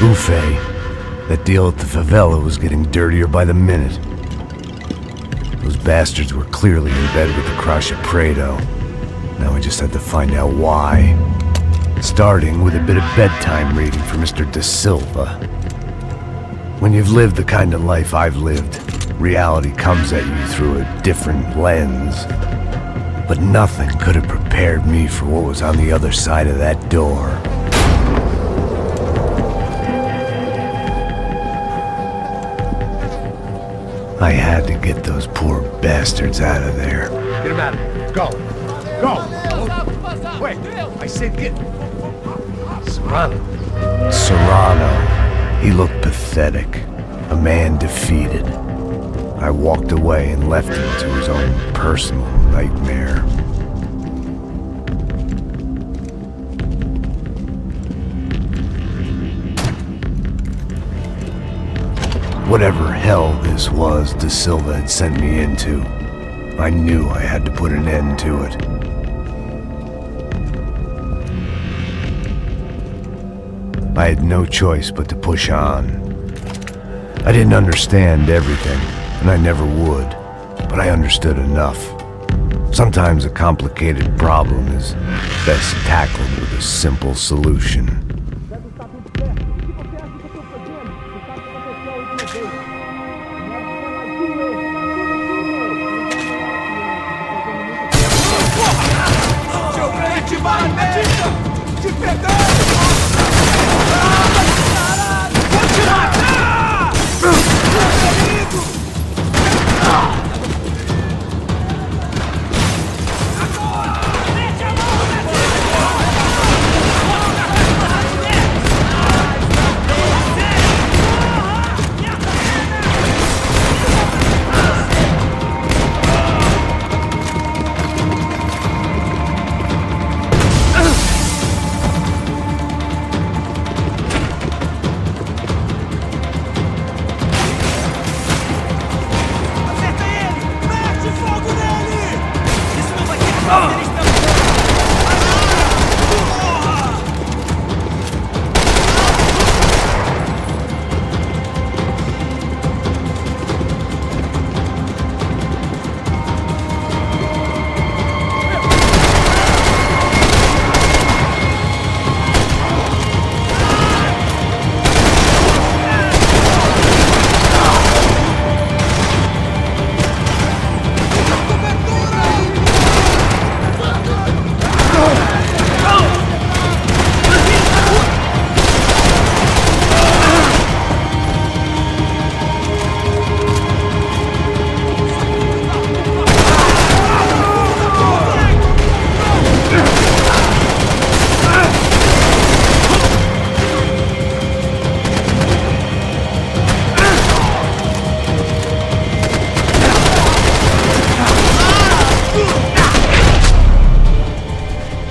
Buffet. That deal at the favela was getting dirtier by the minute. Those bastards were clearly in bed with the Crusher Prado. Now I just had to find out why. Starting with a bit of bedtime reading for Mr. Da Silva. When you've lived the kind of life I've lived, reality comes at you through a different lens. But nothing could have prepared me for what was on the other side of that door. I had to get those poor bastards out of there. Get him out of here. Go. Go. Wait. I said get... Serrano. Serrano. He looked pathetic. A man defeated. I walked away and left him to his own personal nightmare. Whatever hell this was Da Silva had sent me into, I knew I had to put an end to it. I had no choice but to push on. I didn't understand everything, and I never would, but I understood enough. Sometimes a complicated problem is best tackled with a simple solution.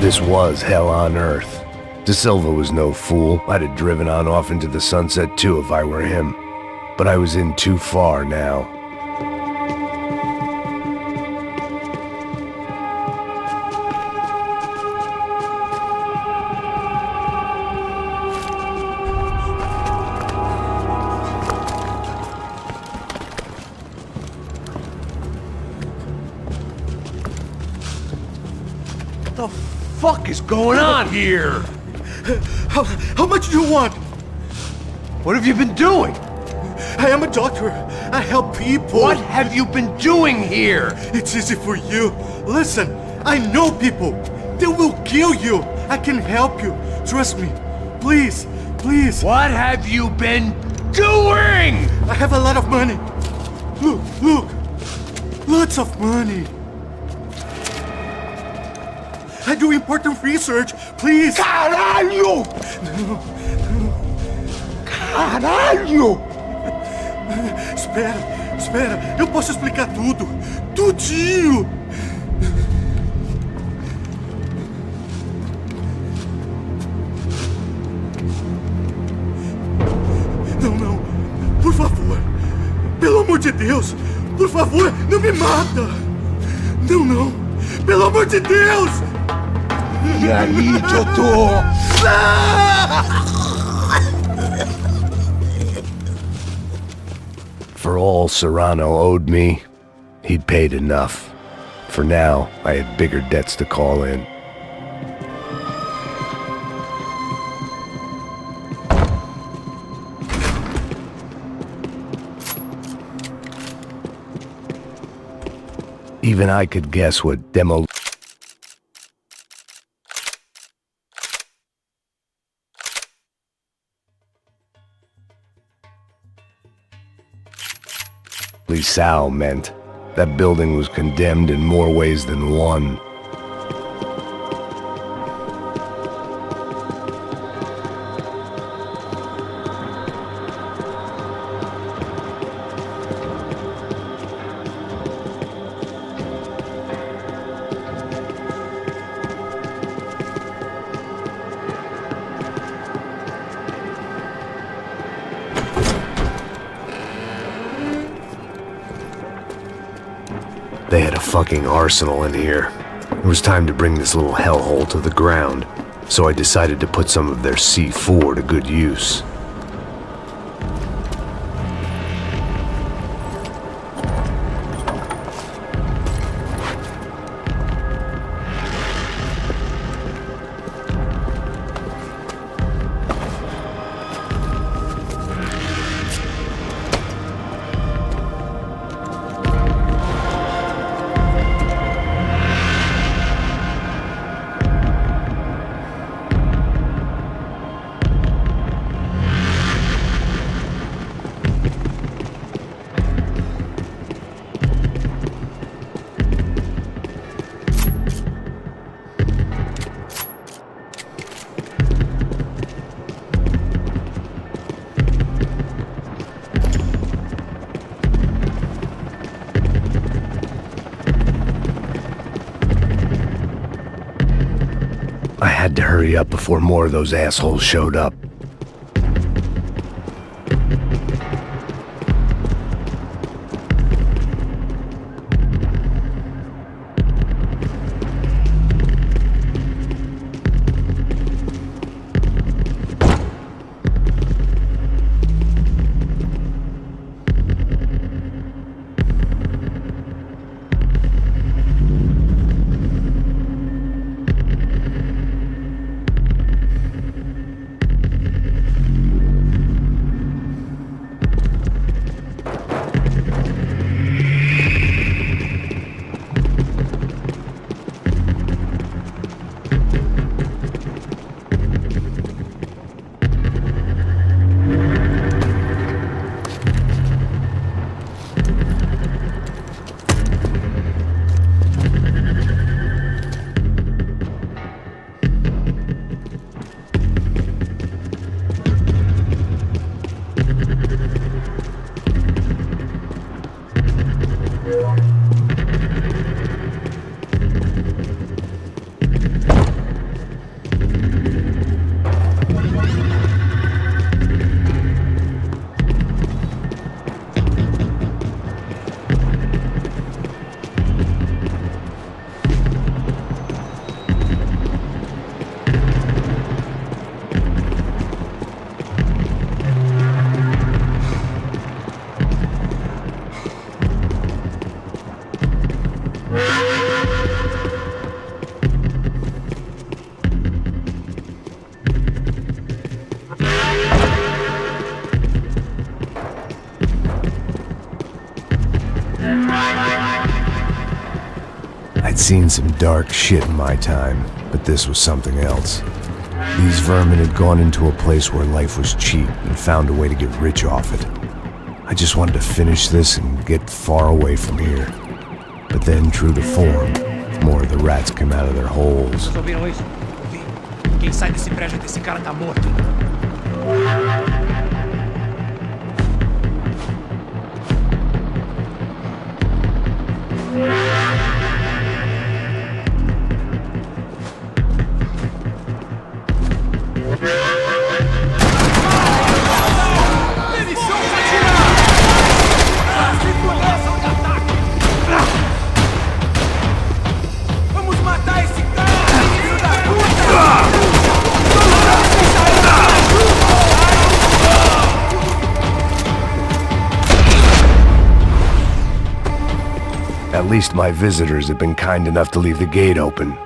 This was hell on earth. Da Silva was no fool. I'd have driven on off into the sunset too if I were him. But I was in too far now. What the fuck is going on here? How much do you want? What have you been doing? I am a doctor. I help people. What have you been doing here? It's easy for you. Listen, I know people. They will kill you. I can help you. Trust me. Please, please. What have you been doing? I have a lot of money. Look, look. Lots of money. I do important research. Please. Caralho! Caralho! Espera, espera. Eu posso explicar tudo. Tudinho. Não, não. Por favor. Pelo amor de Deus. Por favor, não me mata. Não, não. Pelo amor de Deus. E aí, doutor? all Serrano owed me, he'd paid enough. For now, I had bigger debts to call in. Even I could guess what demo... Sal meant. That building was condemned in more ways than one. They had a fucking arsenal in here. It was time to bring this little hellhole to the ground, so I decided to put some of their C4 to good use. I had to hurry up before more of those assholes showed up. I'd seen some dark shit in my time, but this was something else. These vermin had gone into a place where life was cheap and found a way to get rich off it. I just wanted to finish this and get far away from here. But then, true to form, more of the rats came out of their holes. Vocês ouviram isso? Vi. Quem sai desse prédio desse cara tá morto. least my visitors have been kind enough to leave the gate open.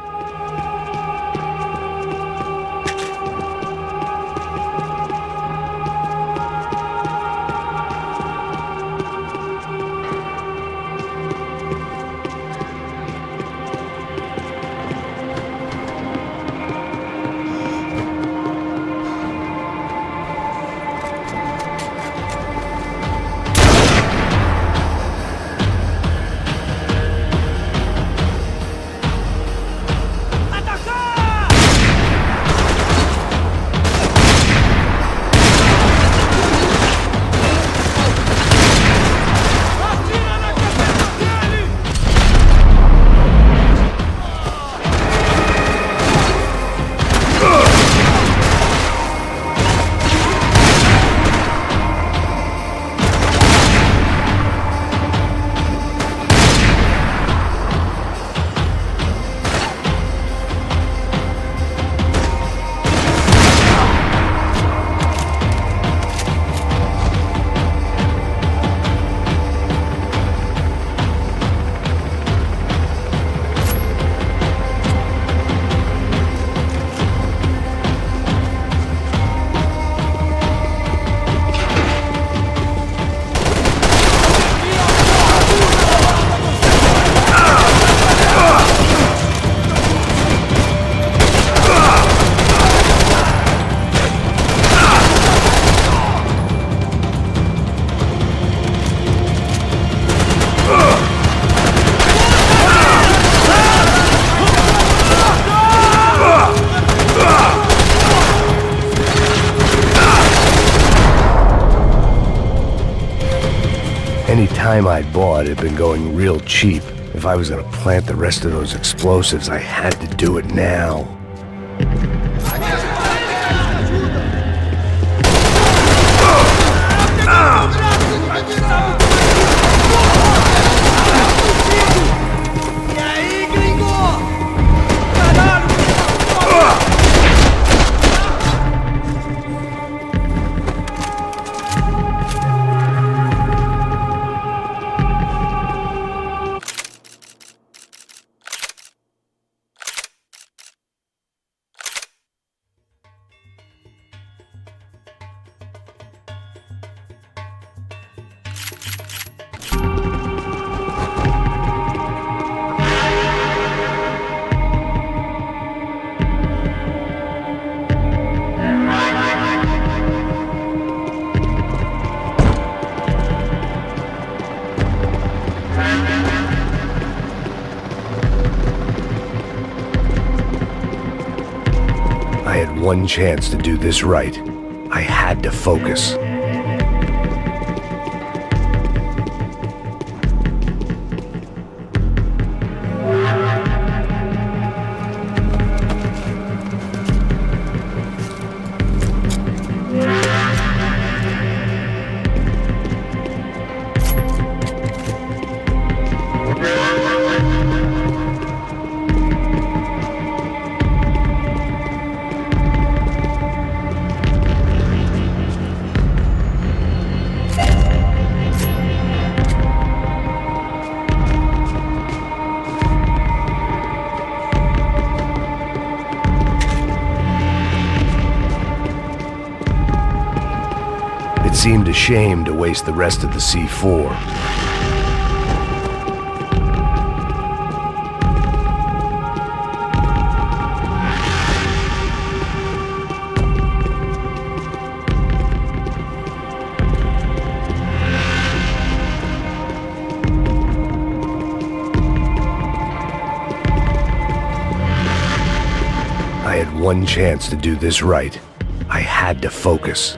Any time I'd bought had been going real cheap. If I was gonna plant the rest of those explosives, I had to do it now. I had one chance to do this right. I had to focus. It seemed a shame to waste the rest of the C4. I had one chance to do this right. I had to focus.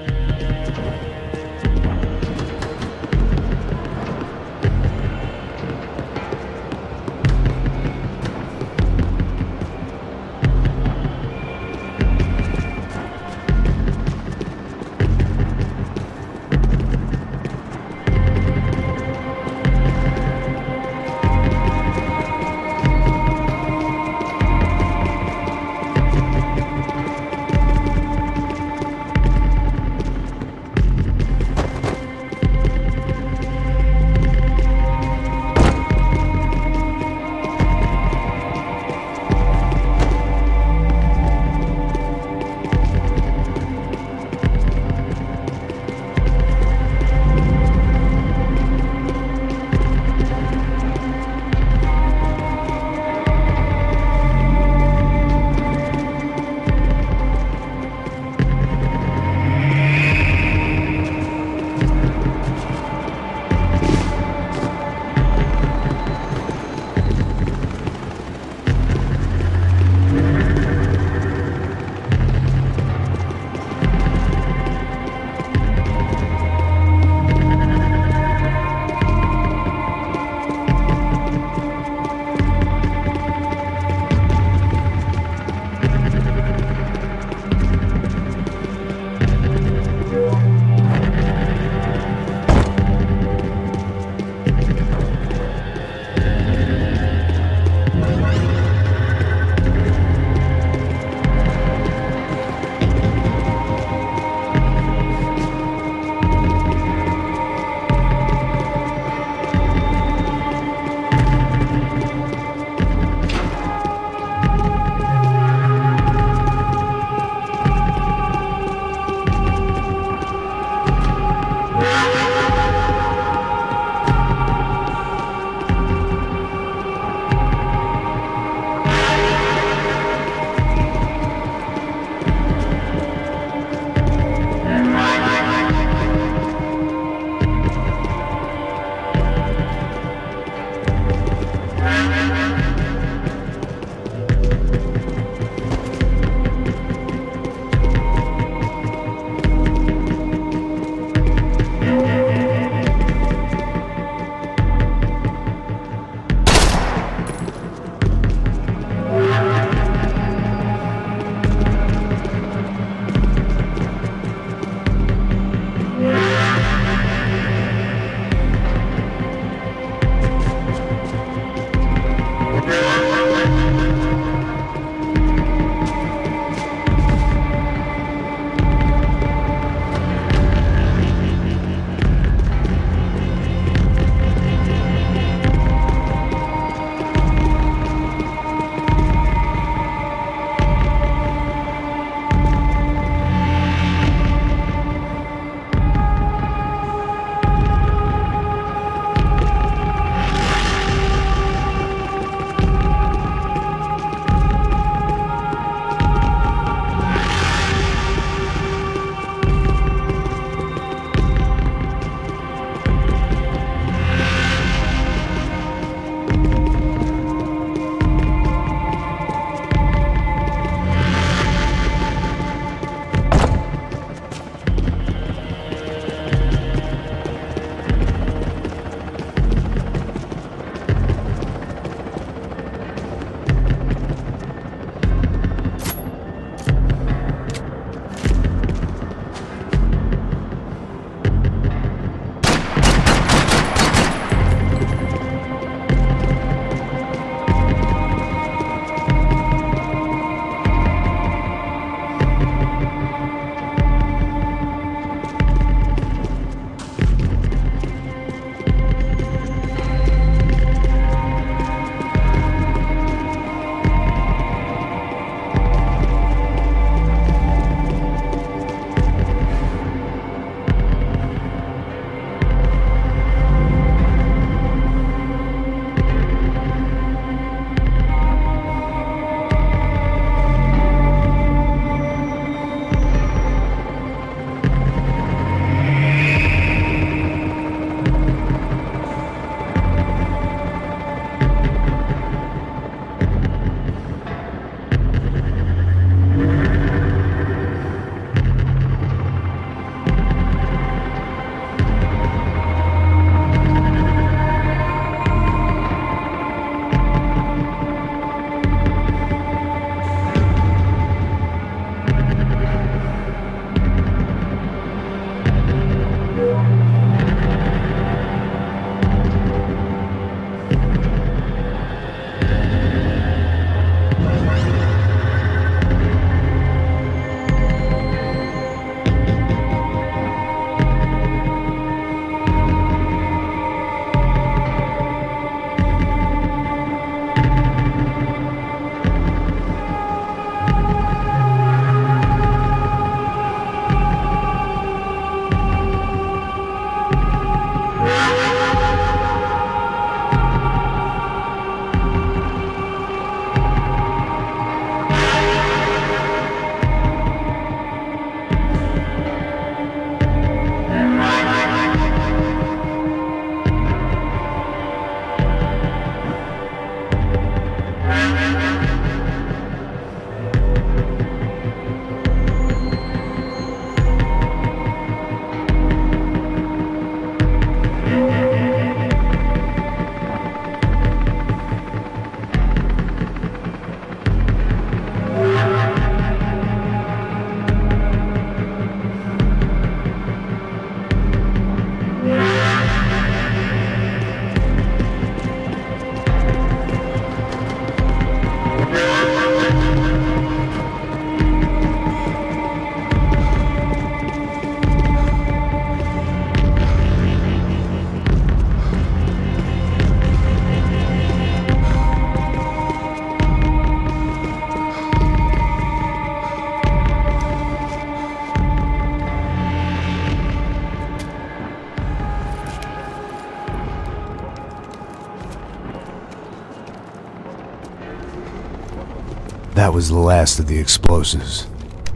That was the last of the explosives.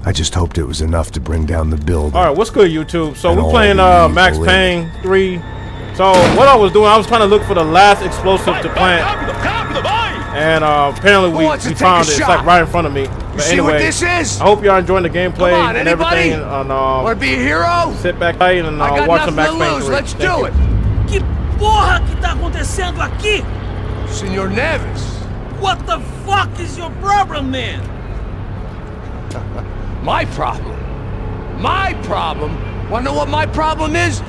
I just hoped it was enough to bring down the building. All right, what's good, YouTube? So And we're all playing the Max evil in Payne 3. So what I was doing, I was trying to look for the last explosive to plant, and apparently we wants to take found a it. It's shot? like right in front of me. But See anyway, what this is? I hope y'all enjoying the gameplay Come on, and anybody? everything. And Wanna be a hero? sit back and I got watch some Max nothing to Payne lose. 3. Let's Thank do you. it. Que porra que tá acontecendo aqui? Senor Neves. What the fuck is your problem, man? My problem? My problem? Wanna know what my problem is?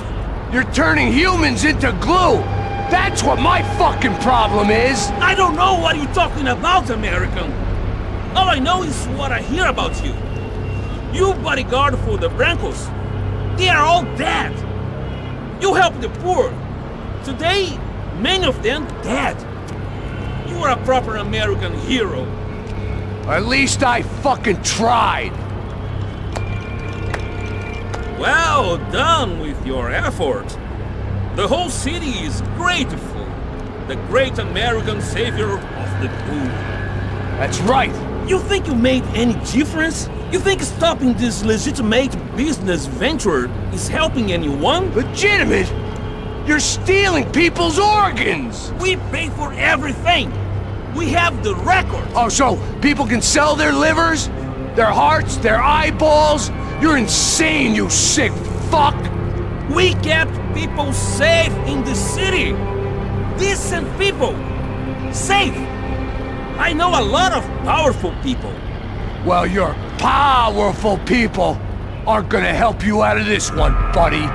You're turning humans into glue. That's what my fucking problem is. I don't know what you're talking about, American. All I know is what I hear about you. You bodyguard for the Brancos. They are all dead. You help the poor. Today, many of them dead. You are a proper American hero. At least I fucking tried. Well done with your effort. The whole city is grateful. The great American savior of the poor. That's right. You think you made any difference? You think stopping this legitimate business venture is helping anyone? Legitimate? You're stealing people's organs. We pay for everything. We have the record. Oh, so people can sell their livers, their hearts, their eyeballs? You're insane, you sick fuck. We kept people safe in the city. Decent people. Safe. I know a lot of powerful people. Well, your powerful people aren't gonna help you out of this one, buddy.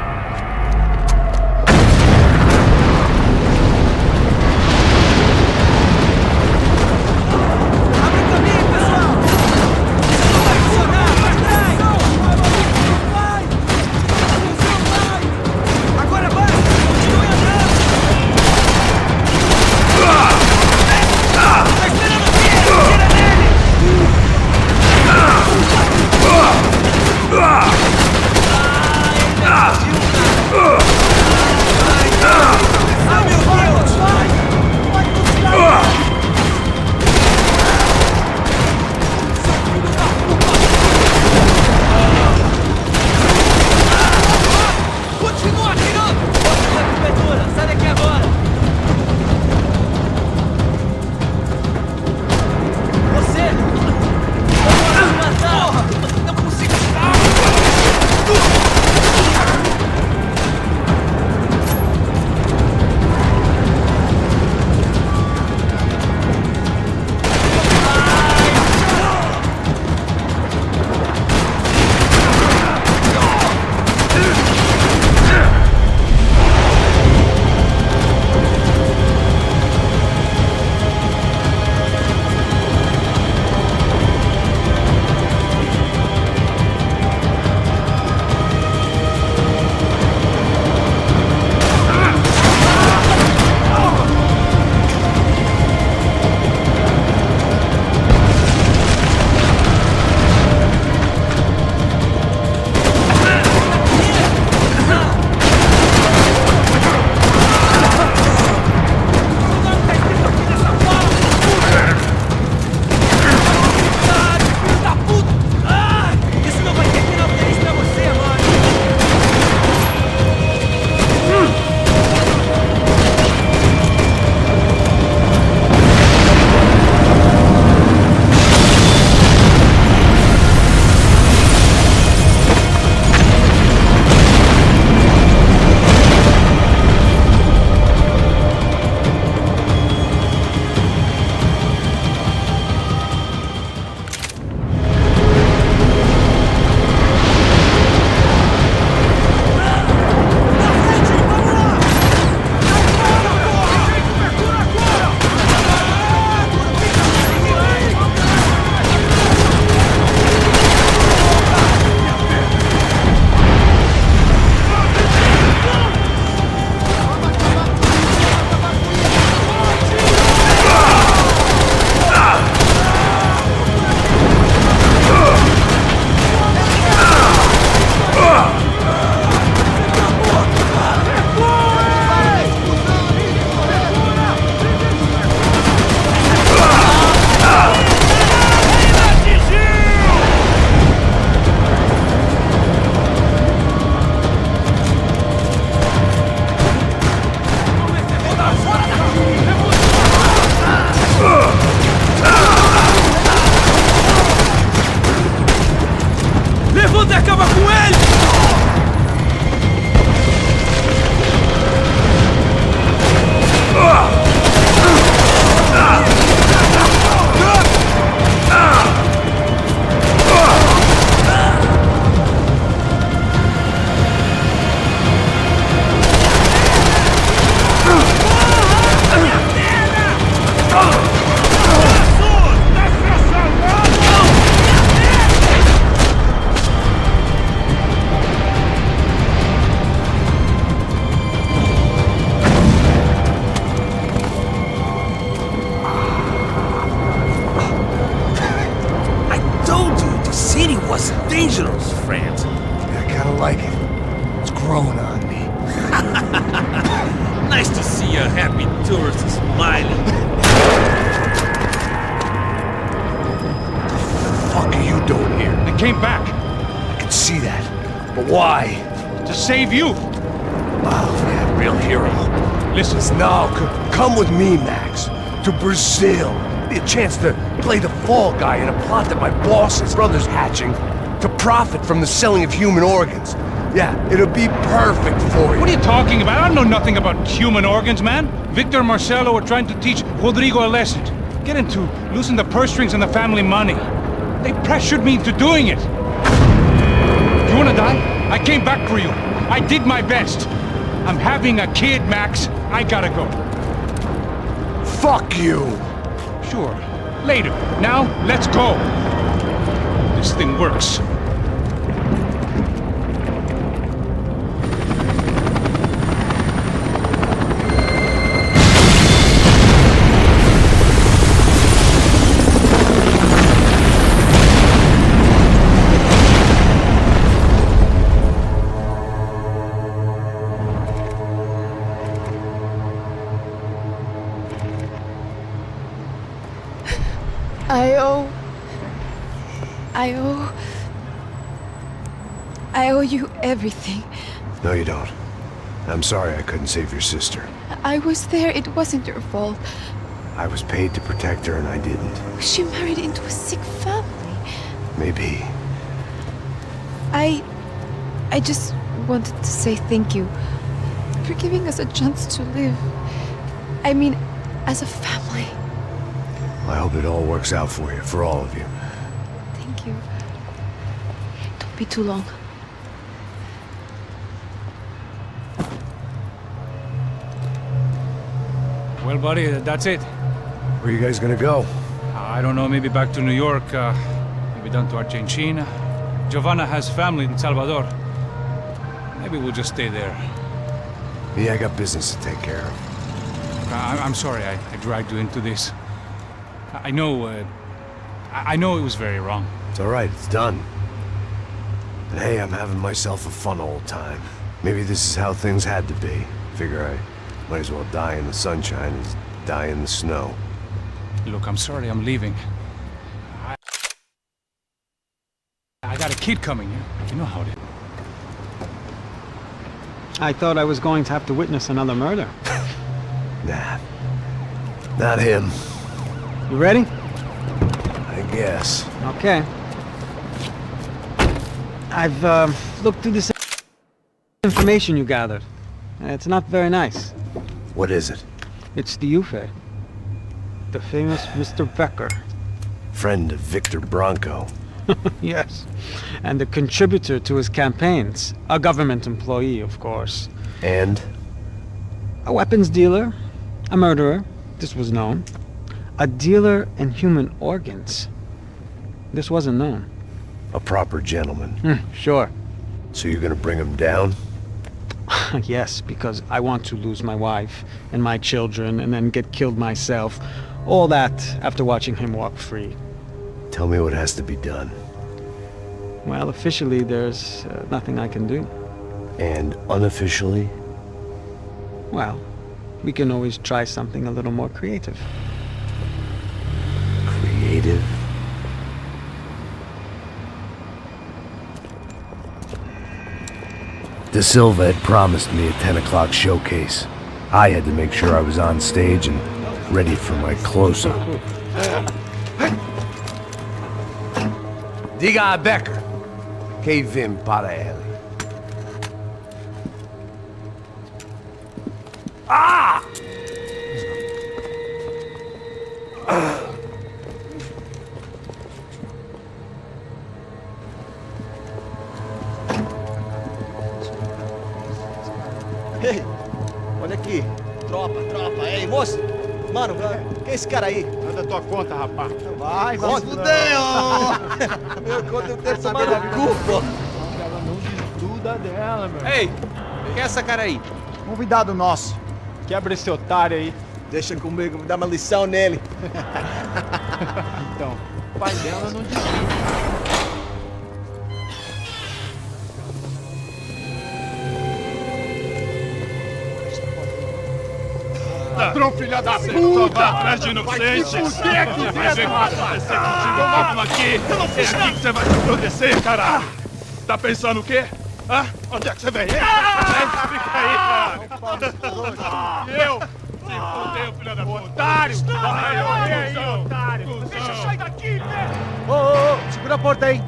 growing on me. Nice to see a happy tourist smiling. What the fuck are you doing here? They came back I can see that. But why? to save you. Wow, yeah, real hero. Listen, Now, come with me, Max. To Brazil. Be a chance to play the fall guy in a plot that my boss's brother's hatching to profit from the selling of human organs. Yeah, it'll be perfect for you. what are you talking about? I know nothing about human organs, man. Victor and Marcelo are trying to teach Rodrigo a lesson. Get into losing the purse strings and the family money. They pressured me into doing it. You wanna die? I came back for you. I did my best. I'm having a kid, Max. I gotta go. Fuck you! Sure. Later. Now, let's go. This thing works. I owe you everything. No, you don't. I'm sorry I couldn't save your sister. I was there, it wasn't your fault. I was paid to protect her and I didn't. She married into a sick family. Maybe. I just wanted to say thank you for giving us a chance to live. I mean, as a family. I hope it all works out for you, for all of you. Thank you. Don't be too long. Well, buddy, that's it. Where are you guys gonna go? I don't know, maybe back to New York, maybe down to Argentina. Giovanna has family in Salvador. Maybe we'll just stay there. Yeah, I got business to take care of. I'm sorry I dragged you into this. I know it was very wrong. It's all right, it's done. And hey, I'm having myself a fun old time. Maybe this is how things had to be. Figure I might as well die in the sunshine as die in the snow. Look, I'm sorry I'm leaving. I got a kid coming, you know how it is. I thought I was going to have to witness another murder. Nah, not him, You ready? I guess. Okay. I've looked through this information you gathered. It's not very nice. What is it? It's the Ufe. The famous Mr. Becker. Friend of Victor Bronco. Yes. And a contributor to his campaigns. A government employee, of course. And? A weapons dealer. A murderer. This was known. A dealer in human organs. This wasn't known. A proper gentleman. Sure. So you're gonna bring him down? Yes, because I want to lose my wife and my children and then get killed myself. All that after watching him walk free. Tell me what has to be done. Well, officially, there's nothing I can do. And unofficially? Well, we can always try something a little more creative. Creative? De Silva had promised me a 10 o'clock showcase. I had to make sure I was on stage and ready for my close-up. Diga a Becker. Que vim para ele. Ah! Ei, olha aqui. Tropa. Ei, moço. Mano, quem é esse cara aí? Nada tua conta, rapaz. Vai se fuder, ó. Meu, conta eu quero tomar no cu, pô. Ela não desgruda dela, meu. Ei, quem é essa cara aí? Convidado nosso. Quebra esse otário aí. Deixa comigo, me dá uma lição nele. Então, o pai dela não desgruda. Ladrão, filha da puta! Só vai atrás de inocentes. Vai se fuder aqui Vai ver o que vai acontecer contigo mesmo aqui. É aqui que você vai se acontecer, caralho. Tá pensando o quê? Hã? Onde é que você vem? Fica aí, cara. E eu? Se fudeu, filha da puta. Otário! Vai, aí, otário! Deixa eu sair daqui, velho! Ô, segura a porta aí.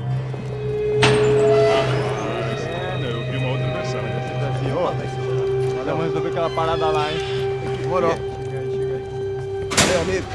Eu vi uma outra versão. Vamos resolver aquela parada lá, hein? Demorou. Chega aí. Meu amigo.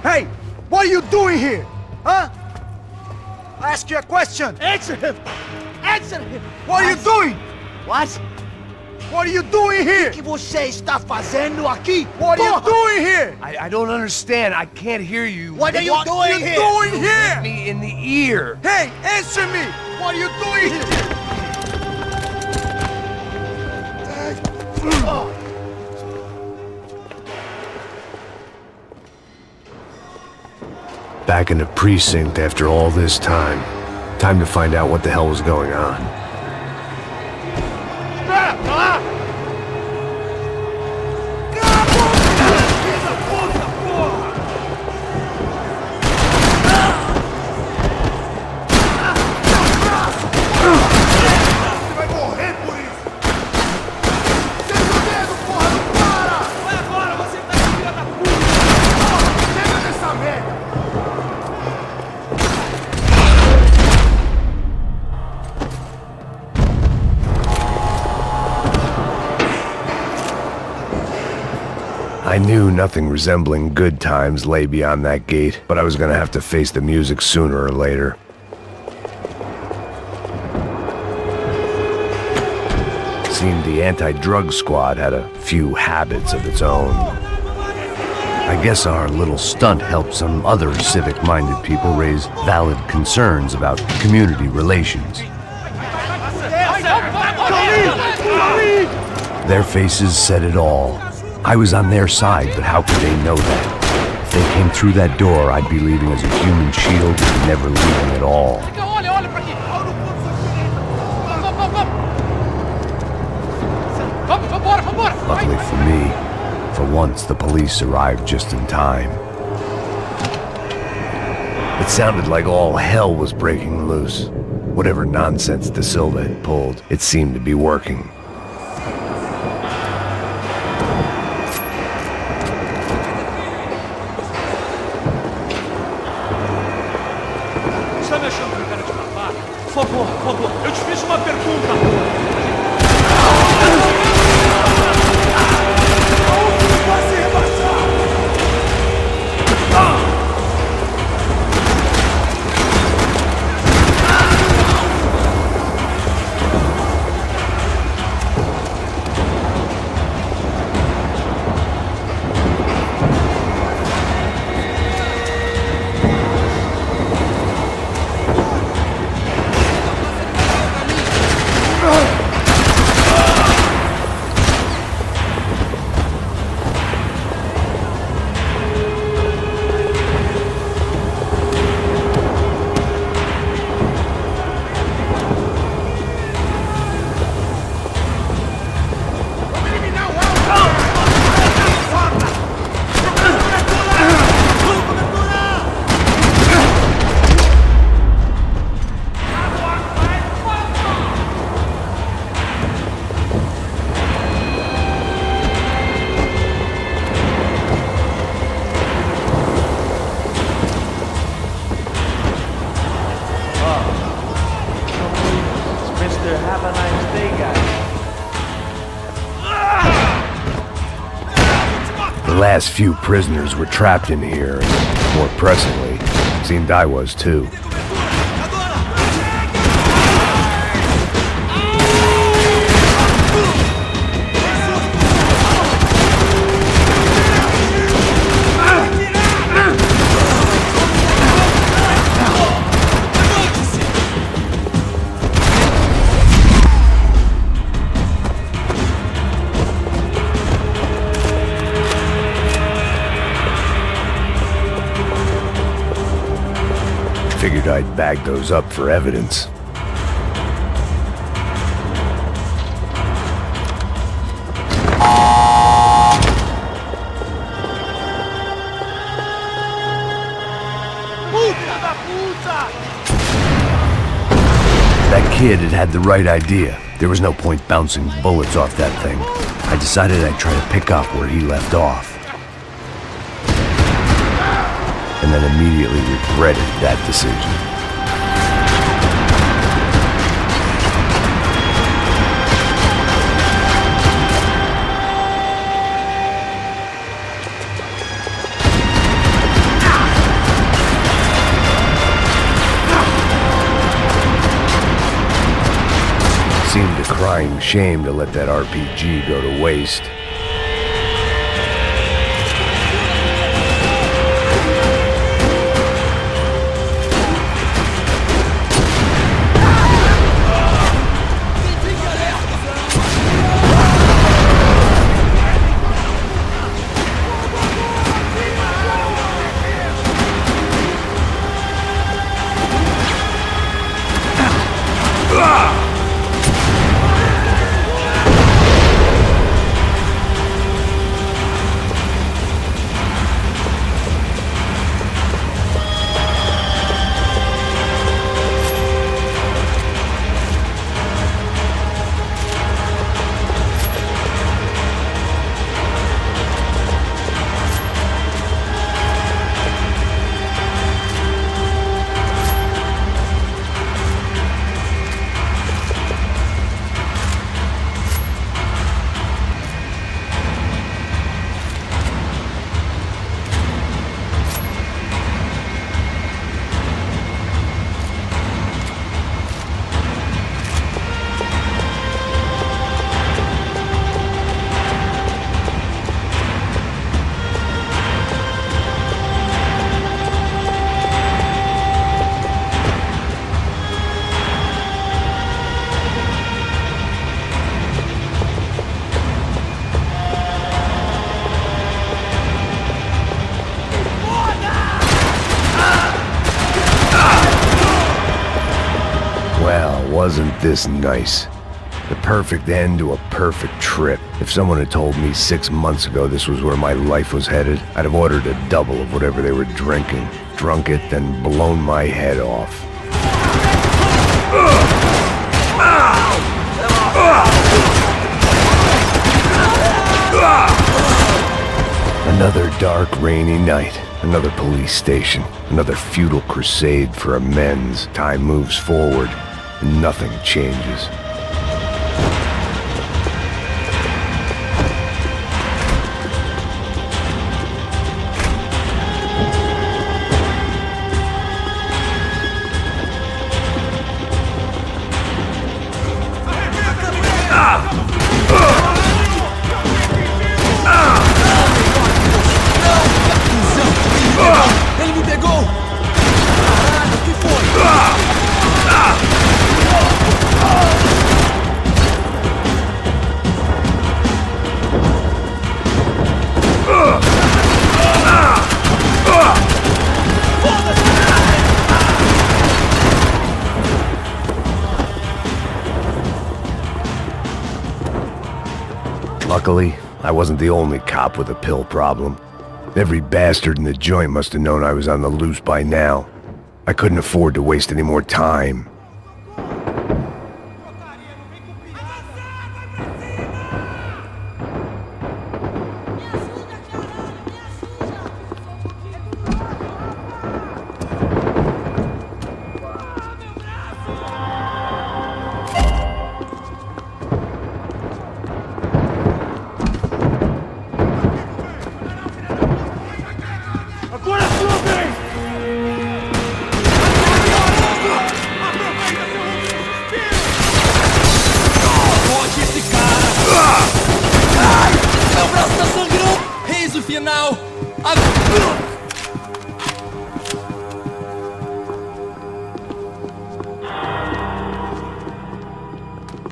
Hey! What are you doing here? Huh? I ask you a question. Answer him! Answer him. What are you doing? What? What are you doing here? O que você está fazendo aqui? What are you Porra! doing here? I don't understand. I can't hear you. What are you doing here? Doing here? Hit Me in the ear. Hey, answer me! What are you doing here? Back in the precinct after all this time. Time to find out what the hell was going on. I knew nothing resembling good times lay beyond that gate, but I was gonna have to face the music sooner or later. Seemed the anti-drug squad had a few habits of its own. I guess our little stunt helped some other civic-minded people raise valid concerns about community relations. Their faces said it all. I was on their side, but how could they know that? If they came through that door, I'd be leaving as a human shield and never leaving at all. Luckily for me, for once the police arrived just in time. It sounded like all hell was breaking loose. Whatever nonsense De Silva had pulled, it seemed to be working. Por favor, eu te fiz uma pergunta. Have a nice day, guys. The last few prisoners were trapped in here, and more pressingly, it seemed I was too. I'd bag those up for evidence. That kid had the right idea. There was no point bouncing bullets off that thing. I decided I'd try to pick up where he left off. And then immediately regretted that decision. Seemed a crying shame to let that RPG go to waste. Wasn't this nice? The perfect end to a perfect trip. If someone had told me 6 months ago this was where my life was headed, I'd have ordered a double of whatever they were drinking, drunk it, then blown my head off. Another dark, rainy night. Another police station. Another futile crusade for amends. Time moves forward. Nothing changes. Ele me pegou! Caralho, o que foi? Luckily, I wasn't the only cop with a pill problem. Every bastard in the joint must have known I was on the loose by now. I couldn't afford to waste any more time.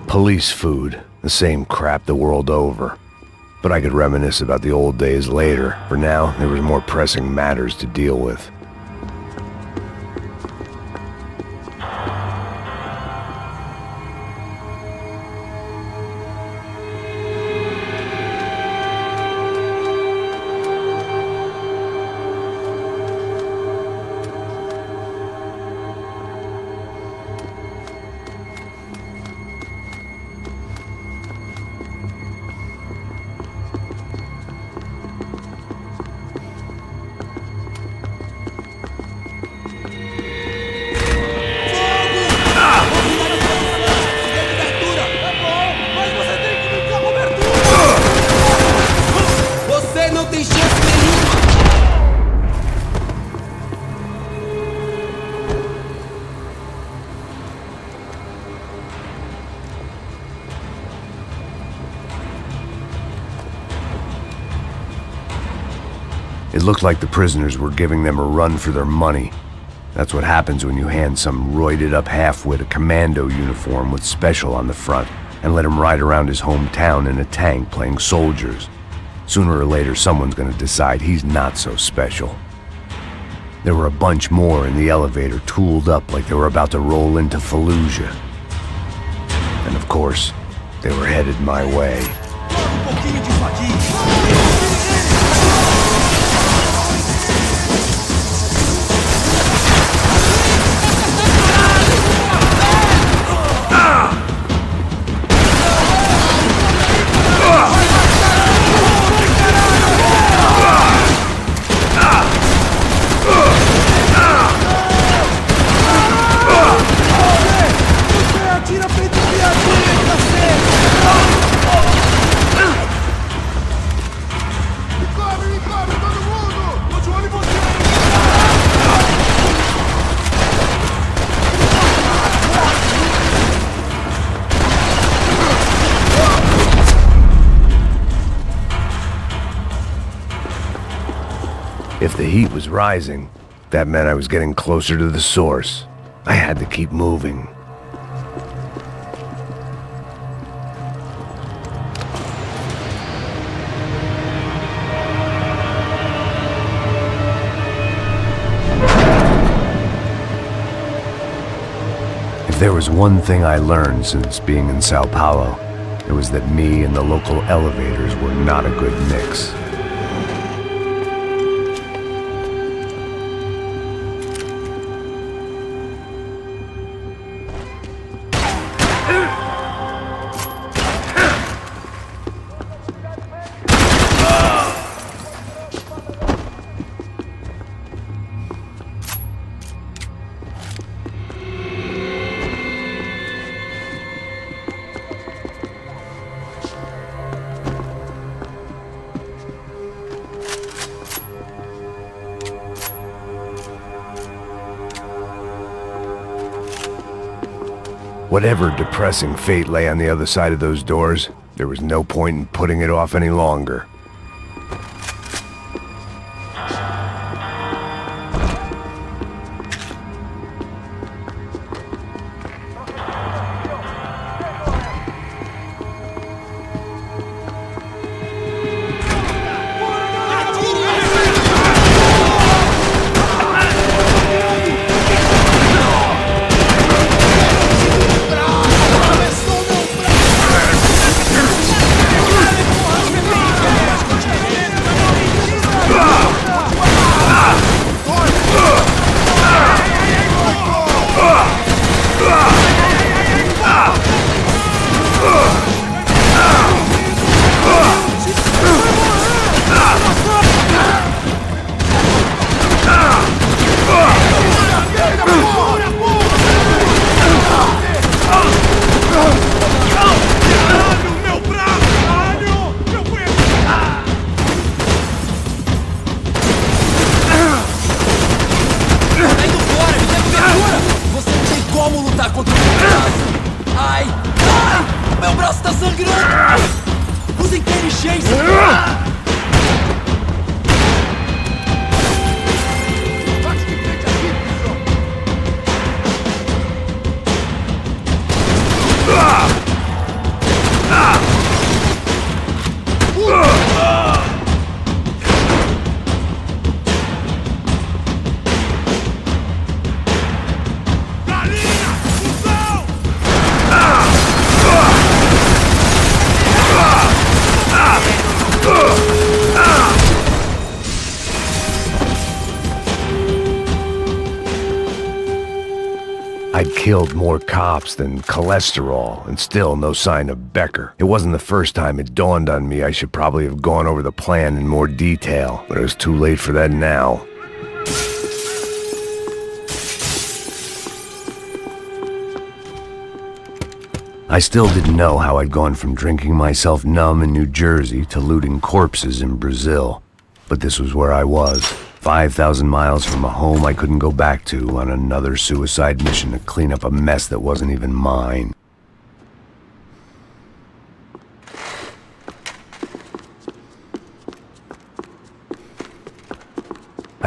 Police food, the same crap the world over. But I could reminisce about the old days later. For now, there was more pressing matters to deal with. It looked like the prisoners were giving them a run for their money. That's what happens when you hand some roided-up halfwit a commando uniform with special on the front and let him ride around his hometown in a tank playing soldiers. Sooner or later, someone's gonna decide he's not so special. There were a bunch more in the elevator, tooled up like they were about to roll into Fallujah. And of course, they were headed my way. If the heat was rising, that meant I was getting closer to the source. I had to keep moving. If there was one thing I learned since being in Sao Paulo, it was that me and the local elevators were not a good mix. Whatever depressing fate lay on the other side of those doors, there was no point in putting it off any longer. I'd killed more cops than cholesterol, and still no sign of Becker. It wasn't the first time it dawned on me I should probably have gone over the plan in more detail, but it was too late for that now. I still didn't know how I'd gone from drinking myself numb in New Jersey to looting corpses in Brazil, but this was where I was. 5,000 miles from a home I couldn't go back to on another suicide mission to clean up a mess that wasn't even mine.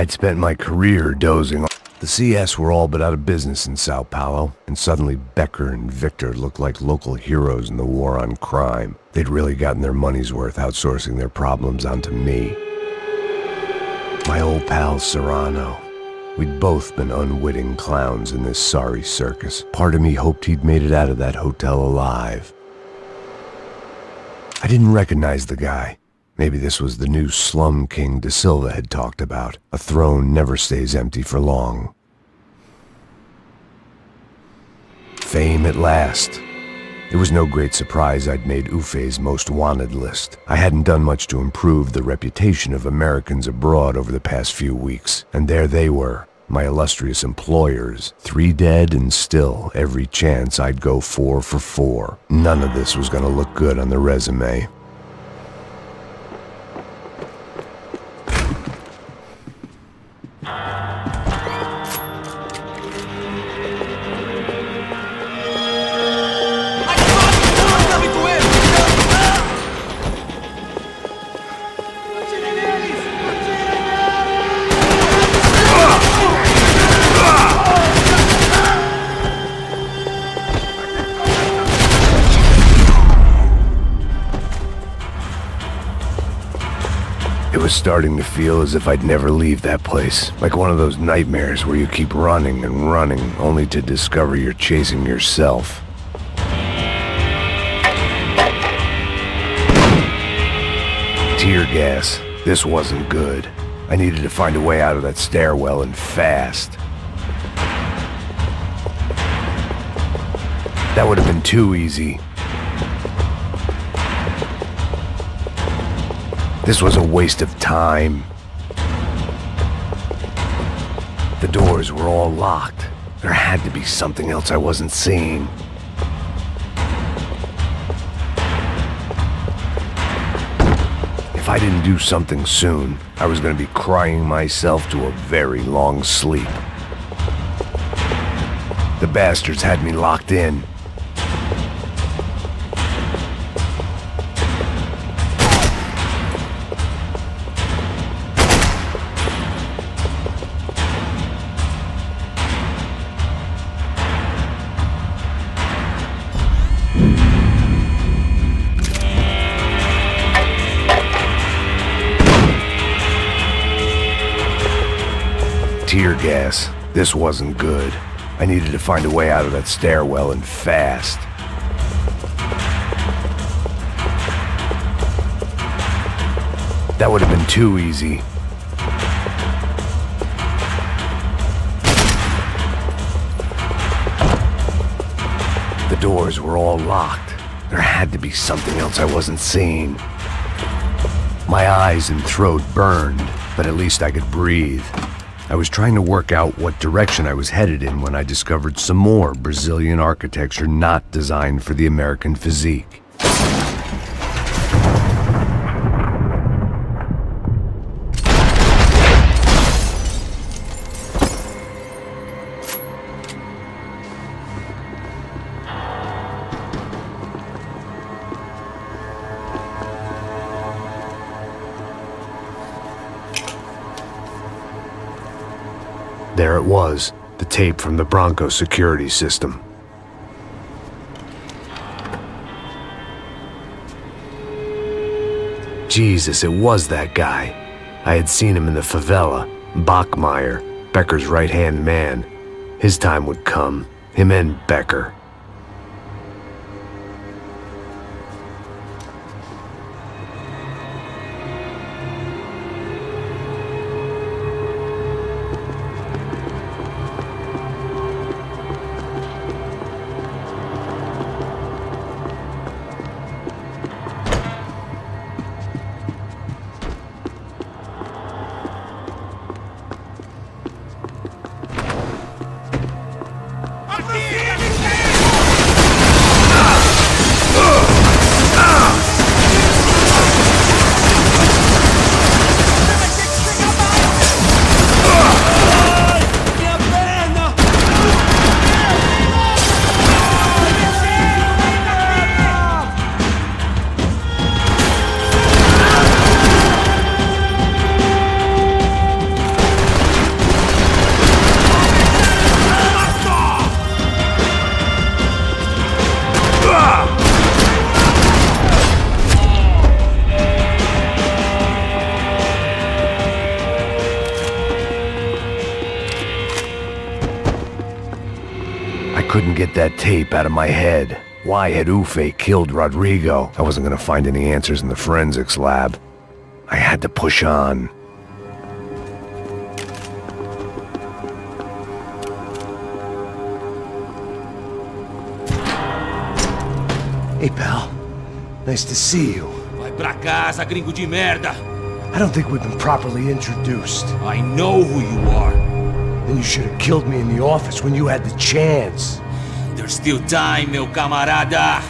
I'd spent my career dozing. The CS were all but out of business in Sao Paulo, and suddenly Becker and Victor looked like local heroes in the war on crime. They'd really gotten their money's worth outsourcing their problems onto me. My old pal Serrano. We'd both been unwitting clowns in this sorry circus. Part of me hoped he'd made it out of that hotel alive. I didn't recognize the guy. Maybe this was the new slum king De Silva had talked about. A throne never stays empty for long. Fame at last. It was no great surprise I'd made Ufe's most wanted list. I hadn't done much to improve the reputation of Americans abroad over the past few weeks, and there they were, my illustrious employers, 3 dead and still every chance I'd go 4 for 4. None of this was gonna look good on the resume. It was starting to feel as if I'd never leave that place. Like one of those nightmares where you keep running and running, only to discover you're chasing yourself. Tear gas. This wasn't good. I needed to find a way out of that stairwell, and fast. That would have been too easy. This was a waste of time. The doors were all locked. There had to be something else I wasn't seeing. If I didn't do something soon, I was going to be crying myself to a very long sleep. The bastards had me locked in. Tear gas. This wasn't good. I needed to find a way out of that stairwell, and fast. That would have been too easy. The doors were all locked. There had to be something else I wasn't seeing. My eyes and throat burned, but at least I could breathe. I was trying to work out what direction I was headed in when I discovered some more Brazilian architecture not designed for the American physique. There it was, the tape from the Bronco security system. Jesus, it was that guy. I had seen him in the favela, Bachmeyer, Becker's right-hand man. His time would come, him and Becker. get that tape out of my head. Why had Ufe killed Rodrigo? I wasn't gonna find any answers in the forensics lab. I had to push on. Hey, pal. Nice to see you. Vai pra casa, gringo de merda! I don't think we've been properly introduced. I know who you are. Then you should have killed me in the office when you had the chance. There's still time, meu camarada!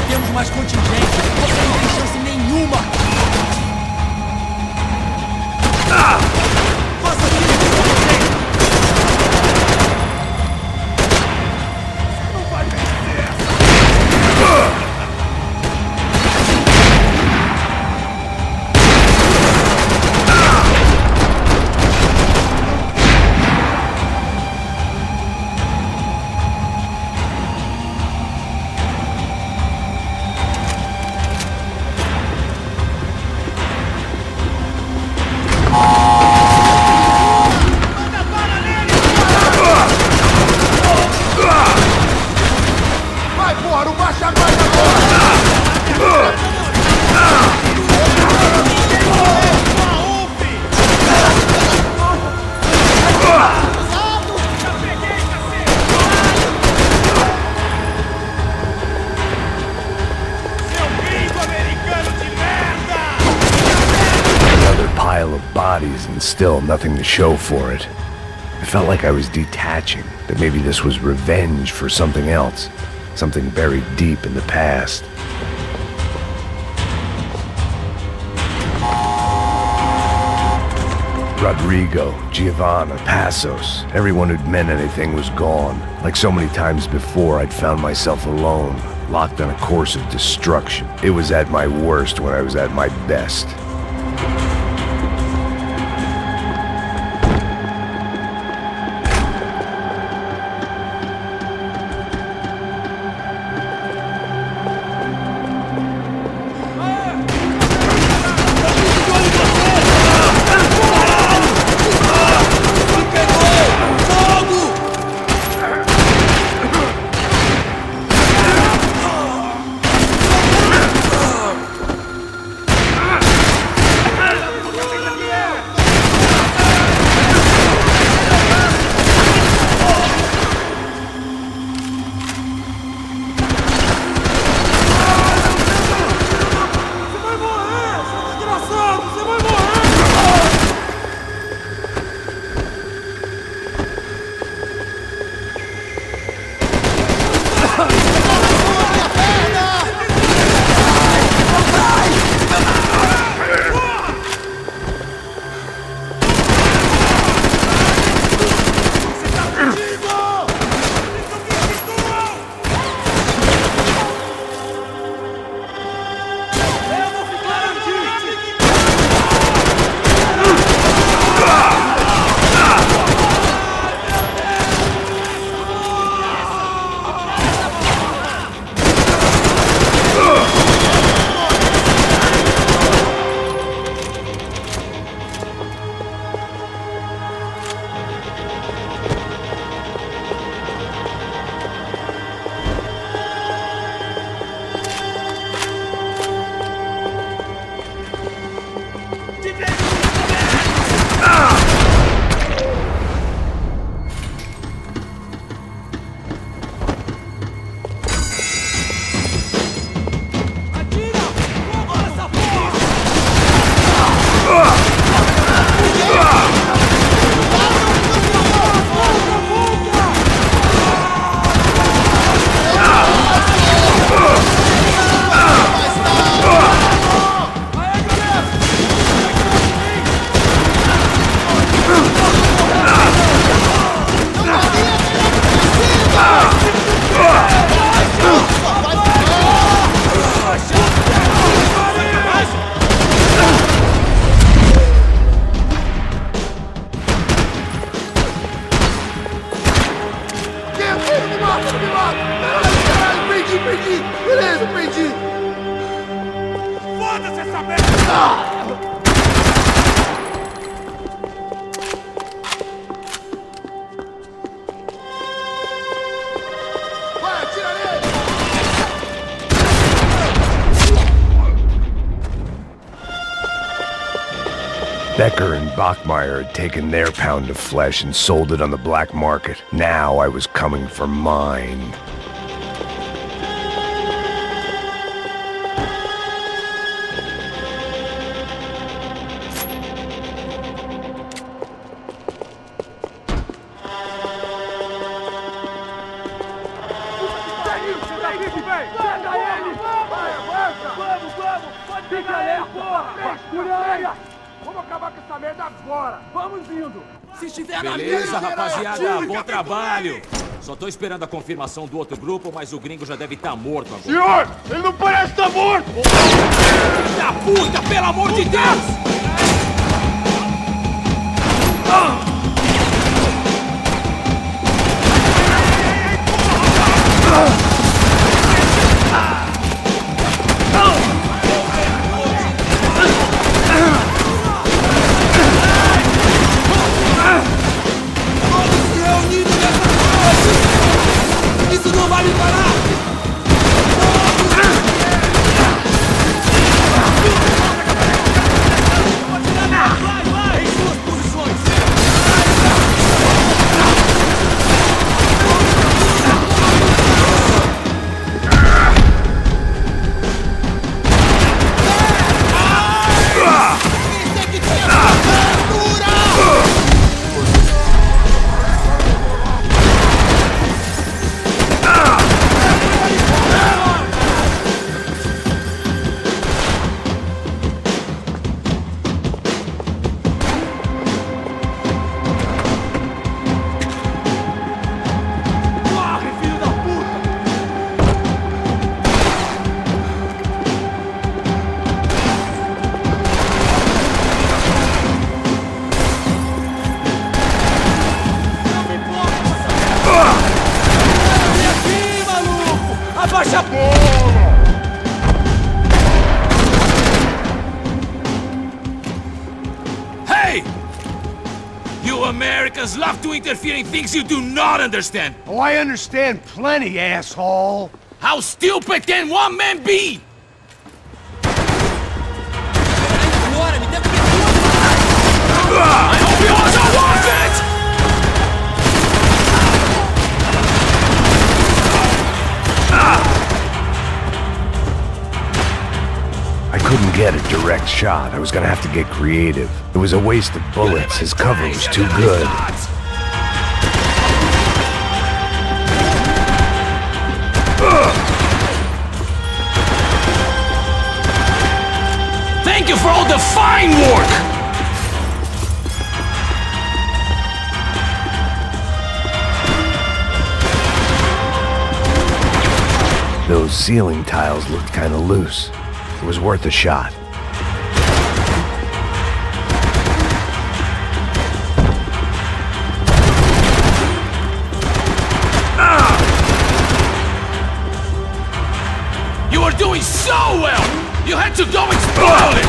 Temos mais contingente! Você não tem chance nenhuma! Faça aquilo que você tem! Não vai vencer! Vai, porra, não baixa a guarda agora! Seu gringo americano de merda! Another pile of bodies and still nothing to show for it. I felt like I was detaching, that maybe this was revenge for something else, something buried deep in the past. Rodrigo, Giovanna, Passos, everyone who'd meant anything was gone. Like so many times before, I'd found myself alone, locked on a course of destruction. It was at my worst when I was at my best. essa merda! Becker and Bachmeyer had taken their pound of flesh and sold it on the black market. Now I was coming for mine. Beleza, rapaziada, bom trabalho. Só tô esperando a confirmação do outro grupo, mas o gringo já deve estar morto agora. Senhor, ele não parece estar morto! Filho da puta, pelo amor de Deus! Isso não vai me parar! Vai! Em suas posições! Tem que ter abertura! Corre, filho da puta! Não me importa essa merda! Aqui, maluco! Abaixa a bola! Hey! You Americans love to interfere in things you do not understand. Oh, I understand plenty, asshole. How stupid can one man be? Agora, me dê I hope you all don't want it! I couldn't get a direct shot. I was gonna have to get creative. It was a waste of bullets. His cover was too good. Thank you for all the fine work! Those ceiling tiles looked kinda loose. It was worth a shot. You were doing so well! You had to go and spoil it!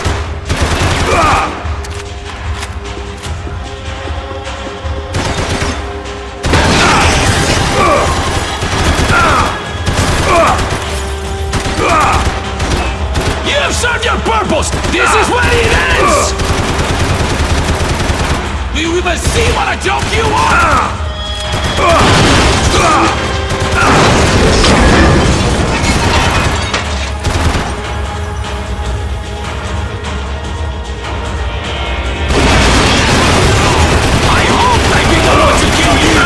You have served your purpose! This is where it ends! Do you even see what a joke you are? I hope I didn't want to kill you!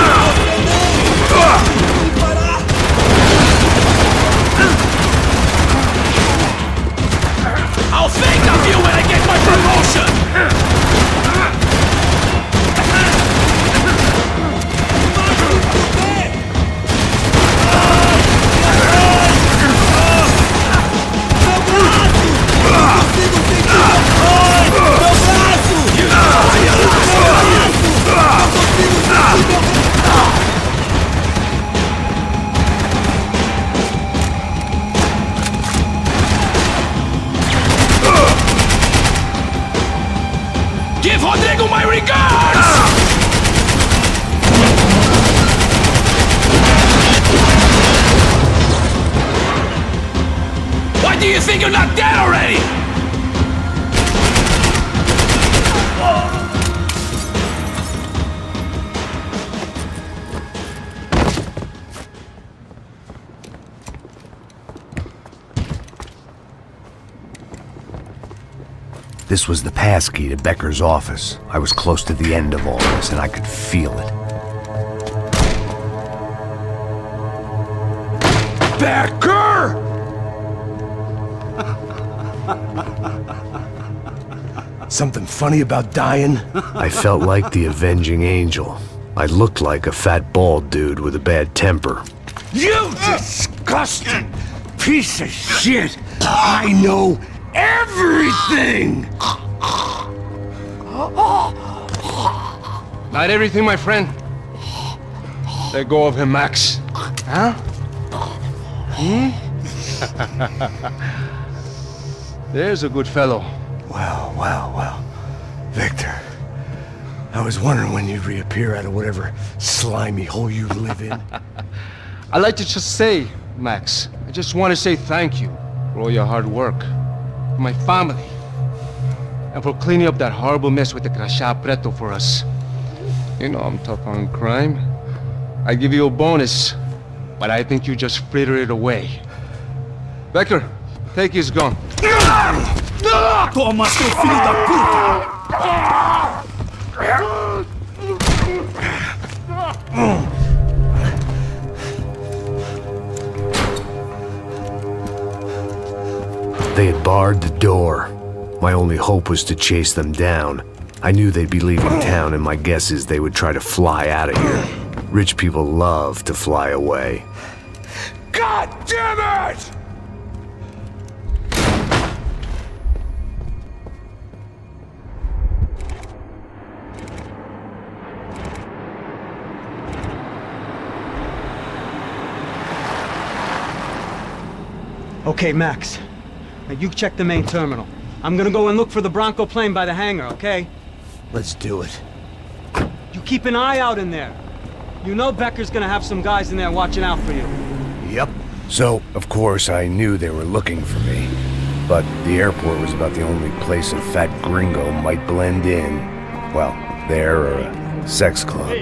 I'll think of you when I get my promotion! Diego my regards! Why do you think you're not dead already? This was the passkey to Becker's office. I was close to the end of all this, and I could feel it. Becker! Something funny about dying? I felt like the avenging angel. I looked like a fat bald dude with a bad temper. You disgusting piece of shit! I know everything! Not everything, my friend. Let go of him, Max. Huh? There's a good fellow. Well. Victor, I was wondering when you'd reappear out of whatever slimy hole you live in. I'd like to just say, Max, I just want to say thank you for all your hard work, for my family, and for cleaning up that horrible mess with the Crachá Preto for us. You know I'm tough on crime. I give you a bonus, but I think you just frittered it away. Becker, take his gun. Toma, seu filho da puta! They had barred the door. My only hope was to chase them down. I knew they'd be leaving town, and my guess is they would try to fly out of here. Rich people love to fly away. God damn it! Okay, Max. Now you check the main terminal. I'm gonna go and look for the Bronco plane by the hangar, okay? Let's do it. You keep an eye out in there. You know Becker's gonna have some guys in there watching out for you. Yep. So, of course, I knew they were looking for me. But the airport was about the only place a fat gringo might blend in. Well, there or a sex club.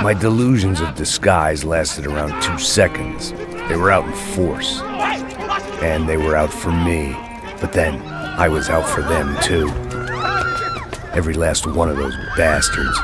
My delusions of disguise lasted around 2 seconds. They were out in force. And they were out for me. But then, I was out for them too. Every last one of those bastards.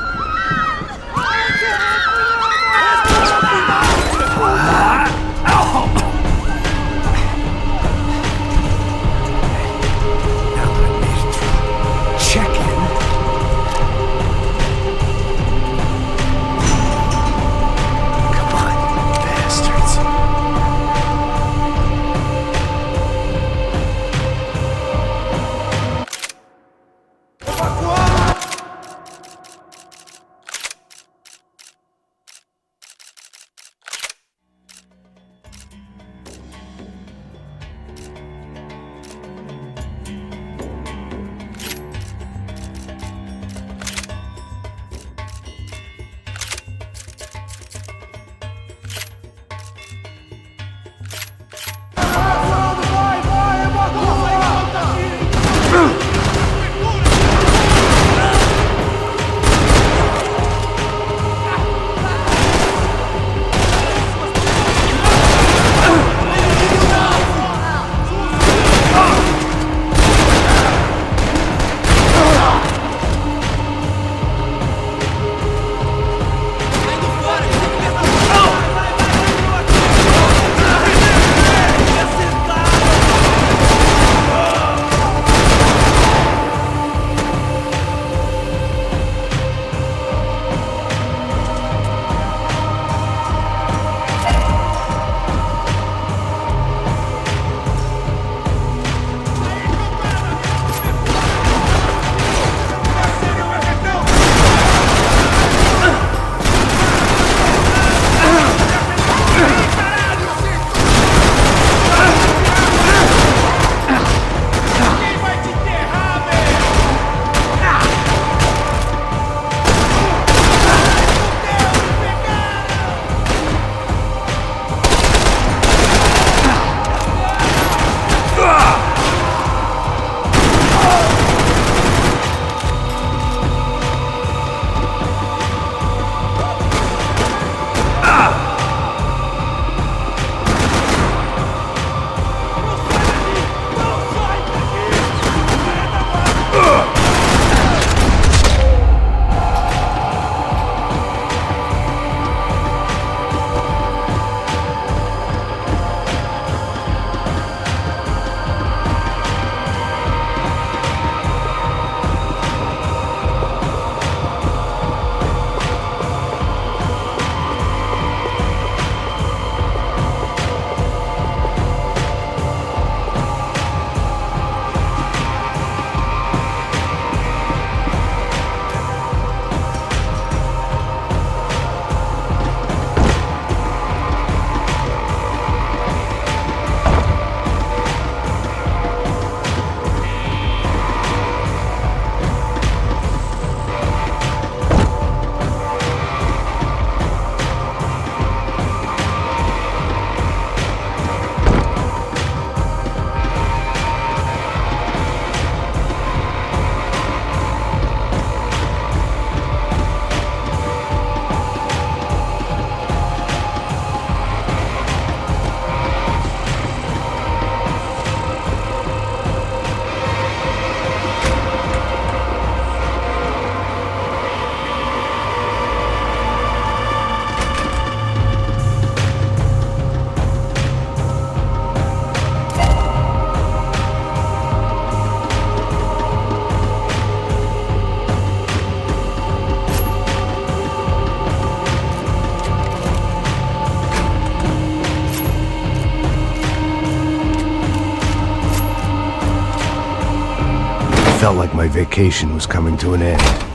felt like my vacation was coming to an end.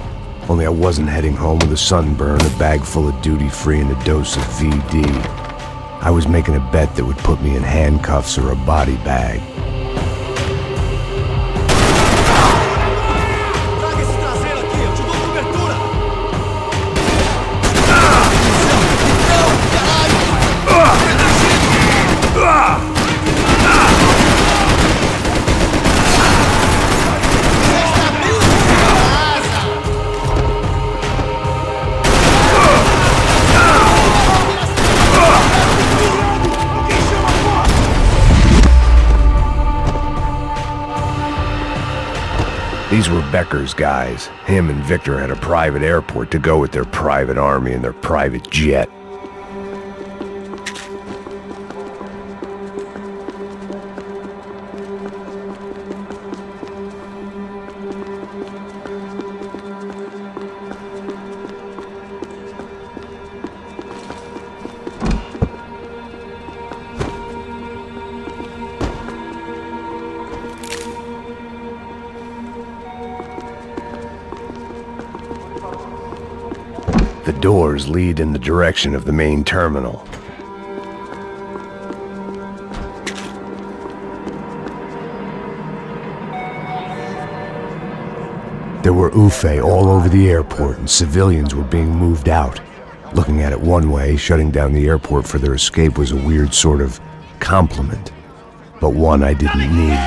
Only I wasn't heading home with a sunburn, a bag full of duty-free, and a dose of VD. I was making a bet that would put me in handcuffs or a body bag. Traga esse traseiro aqui, eu te dou cobertura! These were Becker's guys. Him and Victor had a private airport to go with their private army and their private jet. The doors lead in the direction of the main terminal. There were UFE all over the airport, and civilians were being moved out. Looking at it one way, shutting down the airport for their escape was a weird sort of compliment, but one I didn't need.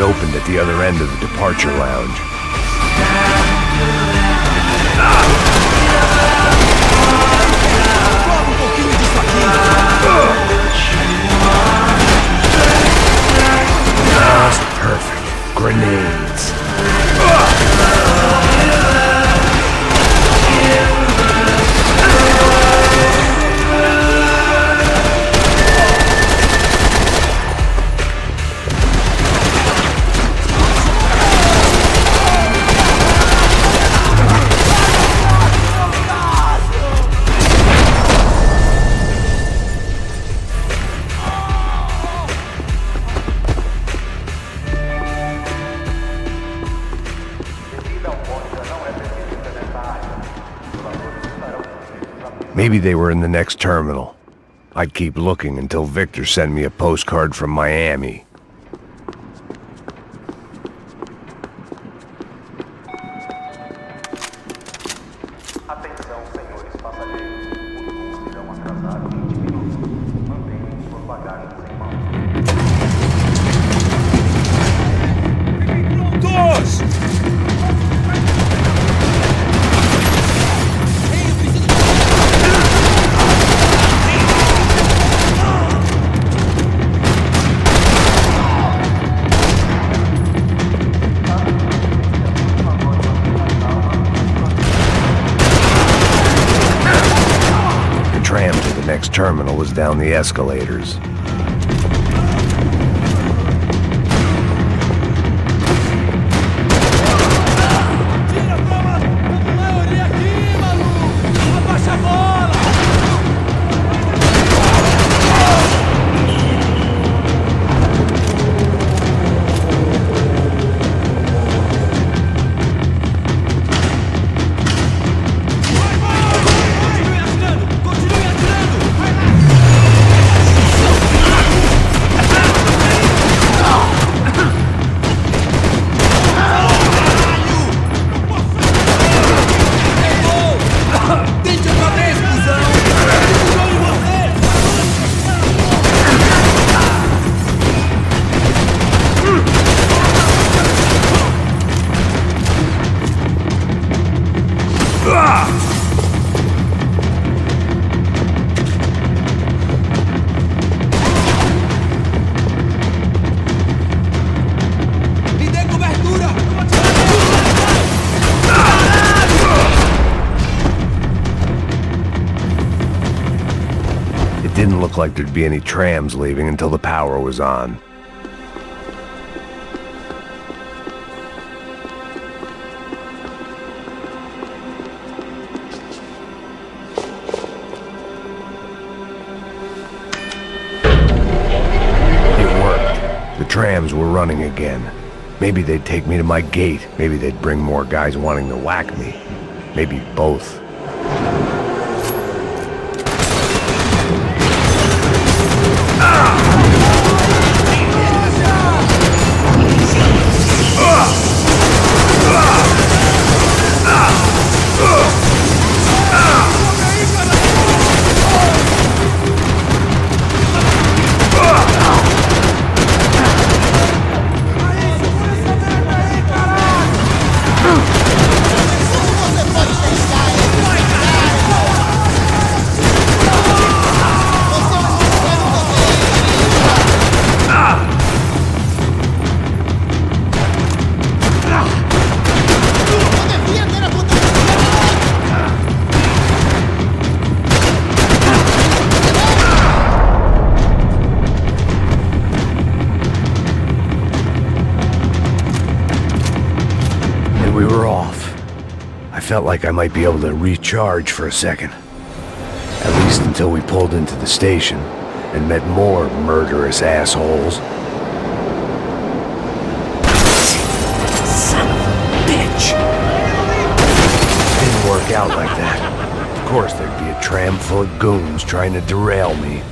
Opened at the other end of the departure lounge. Just perfect. Grenades. Maybe they were in the next terminal. I'd keep looking until Victor sent me a postcard from Miami. Atenção, senhores passageiros. Os voos irão atrasar 20 minutos. Mantenham suas bagagens em mãos. Prontos! The tram to the next terminal was down the escalators. It didn't look like there'd be any trams leaving until the power was on. It worked. The trams were running again. Maybe they'd take me to my gate. Maybe they'd bring more guys wanting to whack me. Maybe both. We were off. I felt like I might be able to recharge for a second. At least until we pulled into the station and met more murderous assholes. Son of a bitch! Didn't work out like that. Of course there'd be a tram full of goons trying to derail me.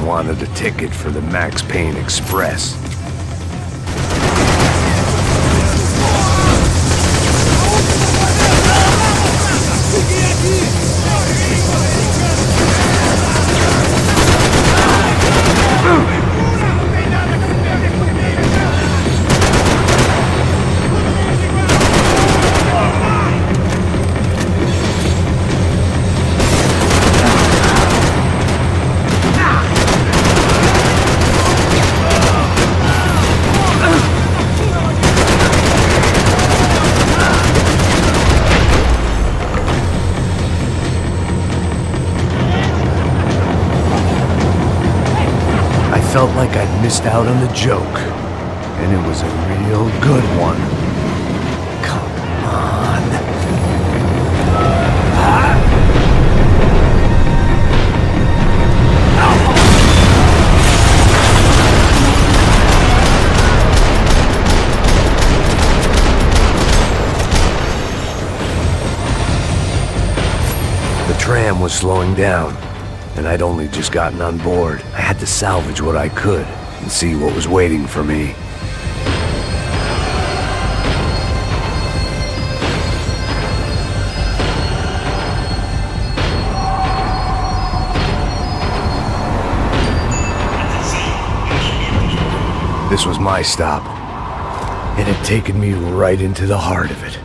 wanted a ticket for the Max Payne Express. I felt like I'd missed out on the joke, and it was a real good one. Come on. The tram was slowing down, and I'd only just gotten on board. I had to salvage what I could and see what was waiting for me. This was my stop. It had taken me right into the heart of it.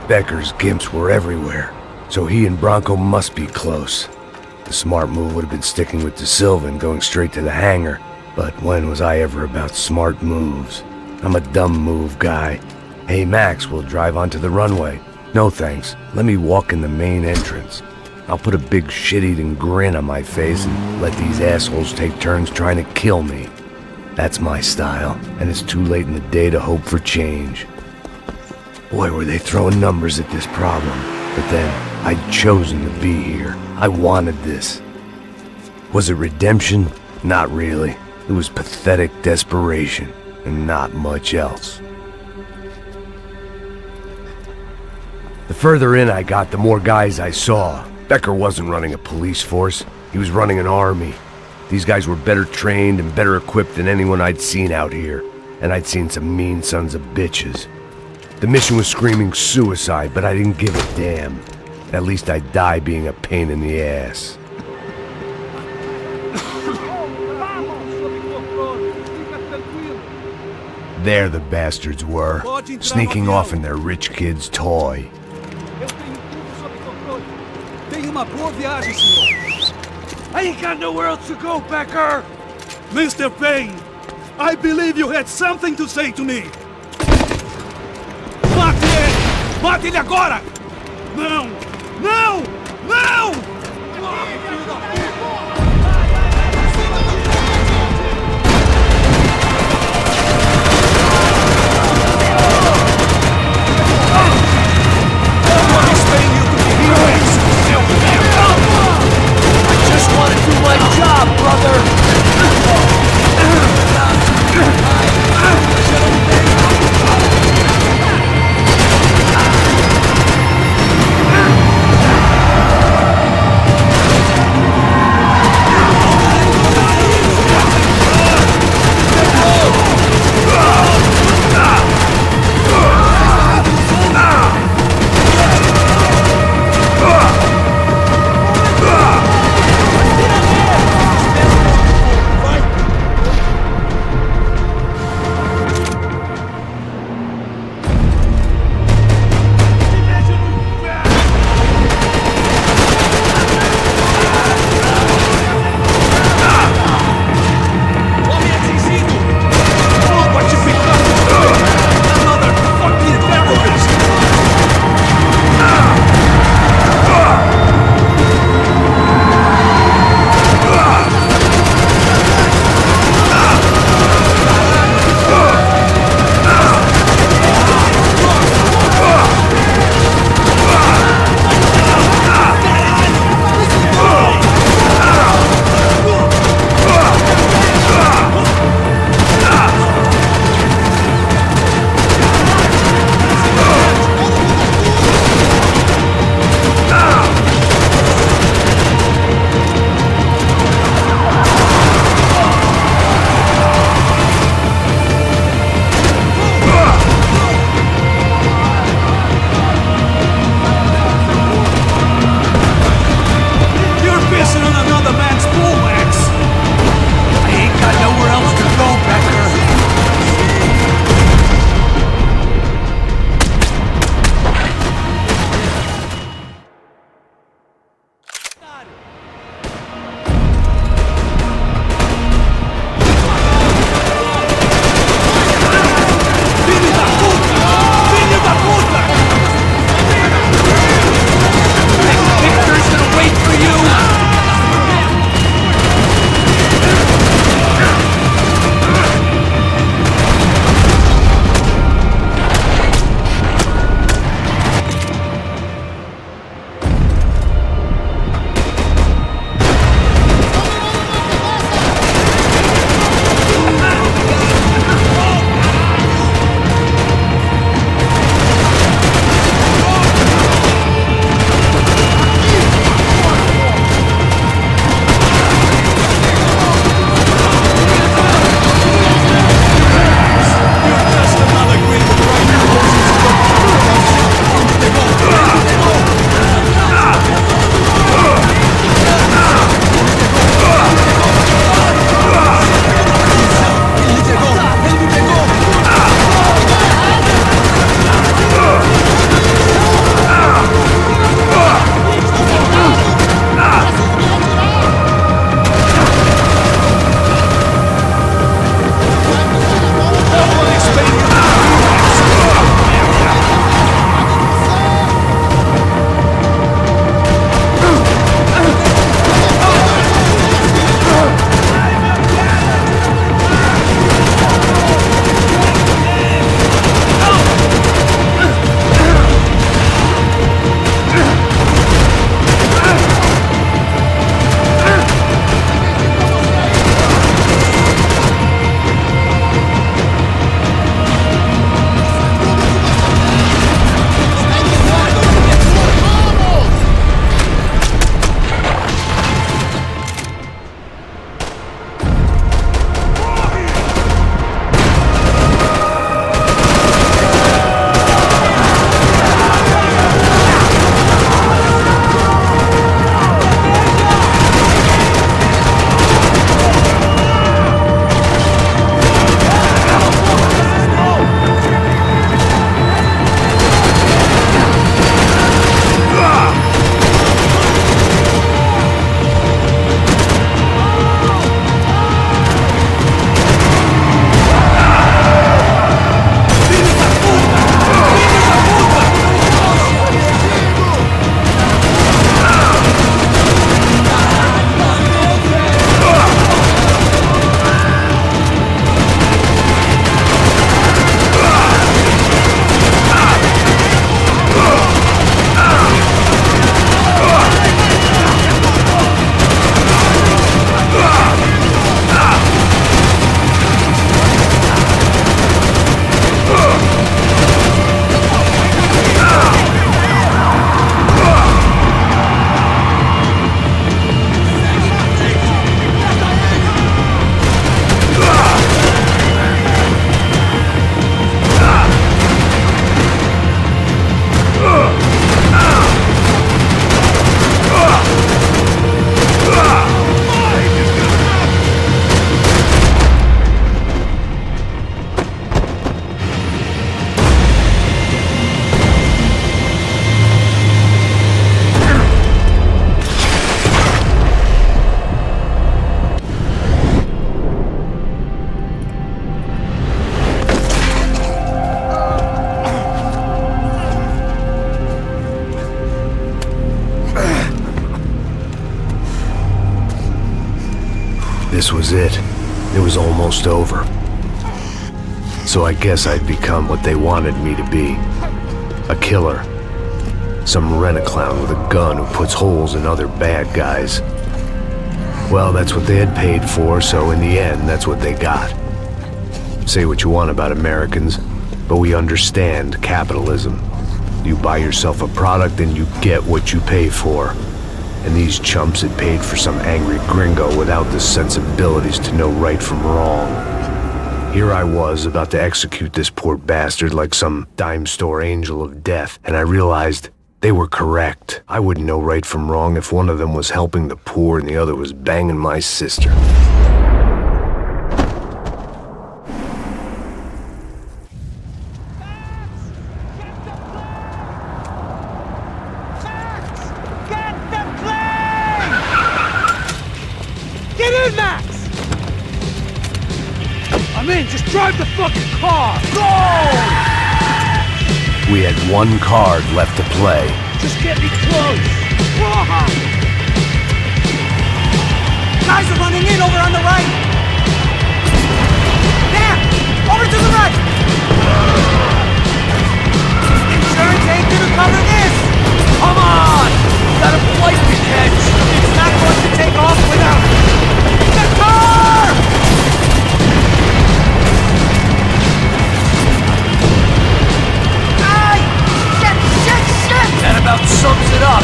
Becker's gimps were everywhere, so he and Bronco must be close. The smart move would have been sticking with De Silva and going straight to the hangar, but when was I ever about smart moves? I'm a dumb move guy. Hey Max, we'll drive onto the runway. No thanks, let me walk in the main entrance. I'll put a big shit-eating grin on my face and let these assholes take turns trying to kill me. That's my style, and it's too late in the day to hope for change. Boy, were they throwing numbers at this problem. But then, I'd chosen to be here. I wanted this. Was it redemption? Not really. It was pathetic desperation, and not much else. The further in I got, the more guys I saw. Becker wasn't running a police force. He was running an army. These guys were better trained and better equipped than anyone I'd seen out here. And I'd seen some mean sons of bitches. The mission was screaming suicide, but I didn't give a damn. At least I'd die being a pain in the ass. There the bastards were, sneaking off in their rich kid's toy. I ain't got nowhere else to go, Becker! Mr. Payne, I believe you had something to say to me. Mate ele! Mate ele agora! Não! Não! Não! I just want to do my job, brother! This was it. It was almost over. So I guess I'd become what they wanted me to be. A killer. Some rent-a-clown with a gun who puts holes in other bad guys. Well, that's what they had paid for, so in the end, that's what they got. Say what you want about Americans, but we understand capitalism. You buy yourself a product and you get what you pay for. And these chumps had paid for some angry gringo without the sensibilities to know right from wrong. Here I was, about to execute this poor bastard like some dime store angel of death, and I realized they were correct. I wouldn't know right from wrong if one of them was helping the poor and the other was banging my sister. Get in, Max! I'm in, just drive the fucking car! Go! We had one card left to play. Just get me close! Guys are running in over on the right! There! Over to the right! Insurance ain't gonna cover this! Come on! Got a flight to catch! It's not going to take off without the car! Ay! Shit! That about sums it up.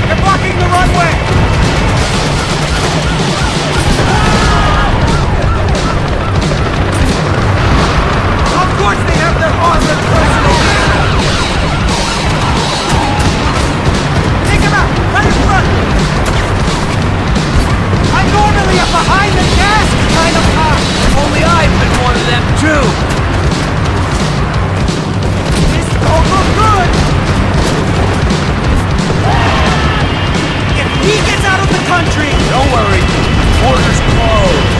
They're blocking the runway! Of course they have their armored personnel! Take him out! Right in front! I'm normally a behind-the-gas kind of cop! Only I've been one of them, too! This don't look good! If he gets out of the country... Don't worry. Border's closed.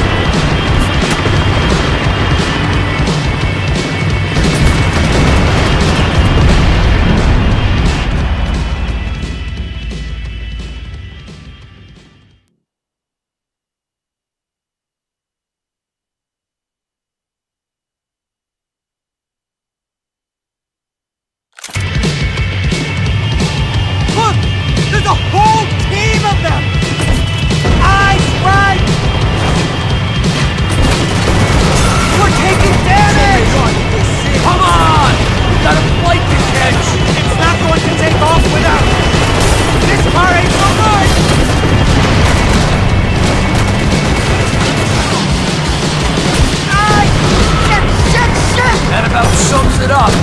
Look! There's a whole team of them! Eyes right! We're taking damage! Come on! We got a flight to catch! It's not going to take off without... This car ain't so good! Ay! Shit! That about sums it up.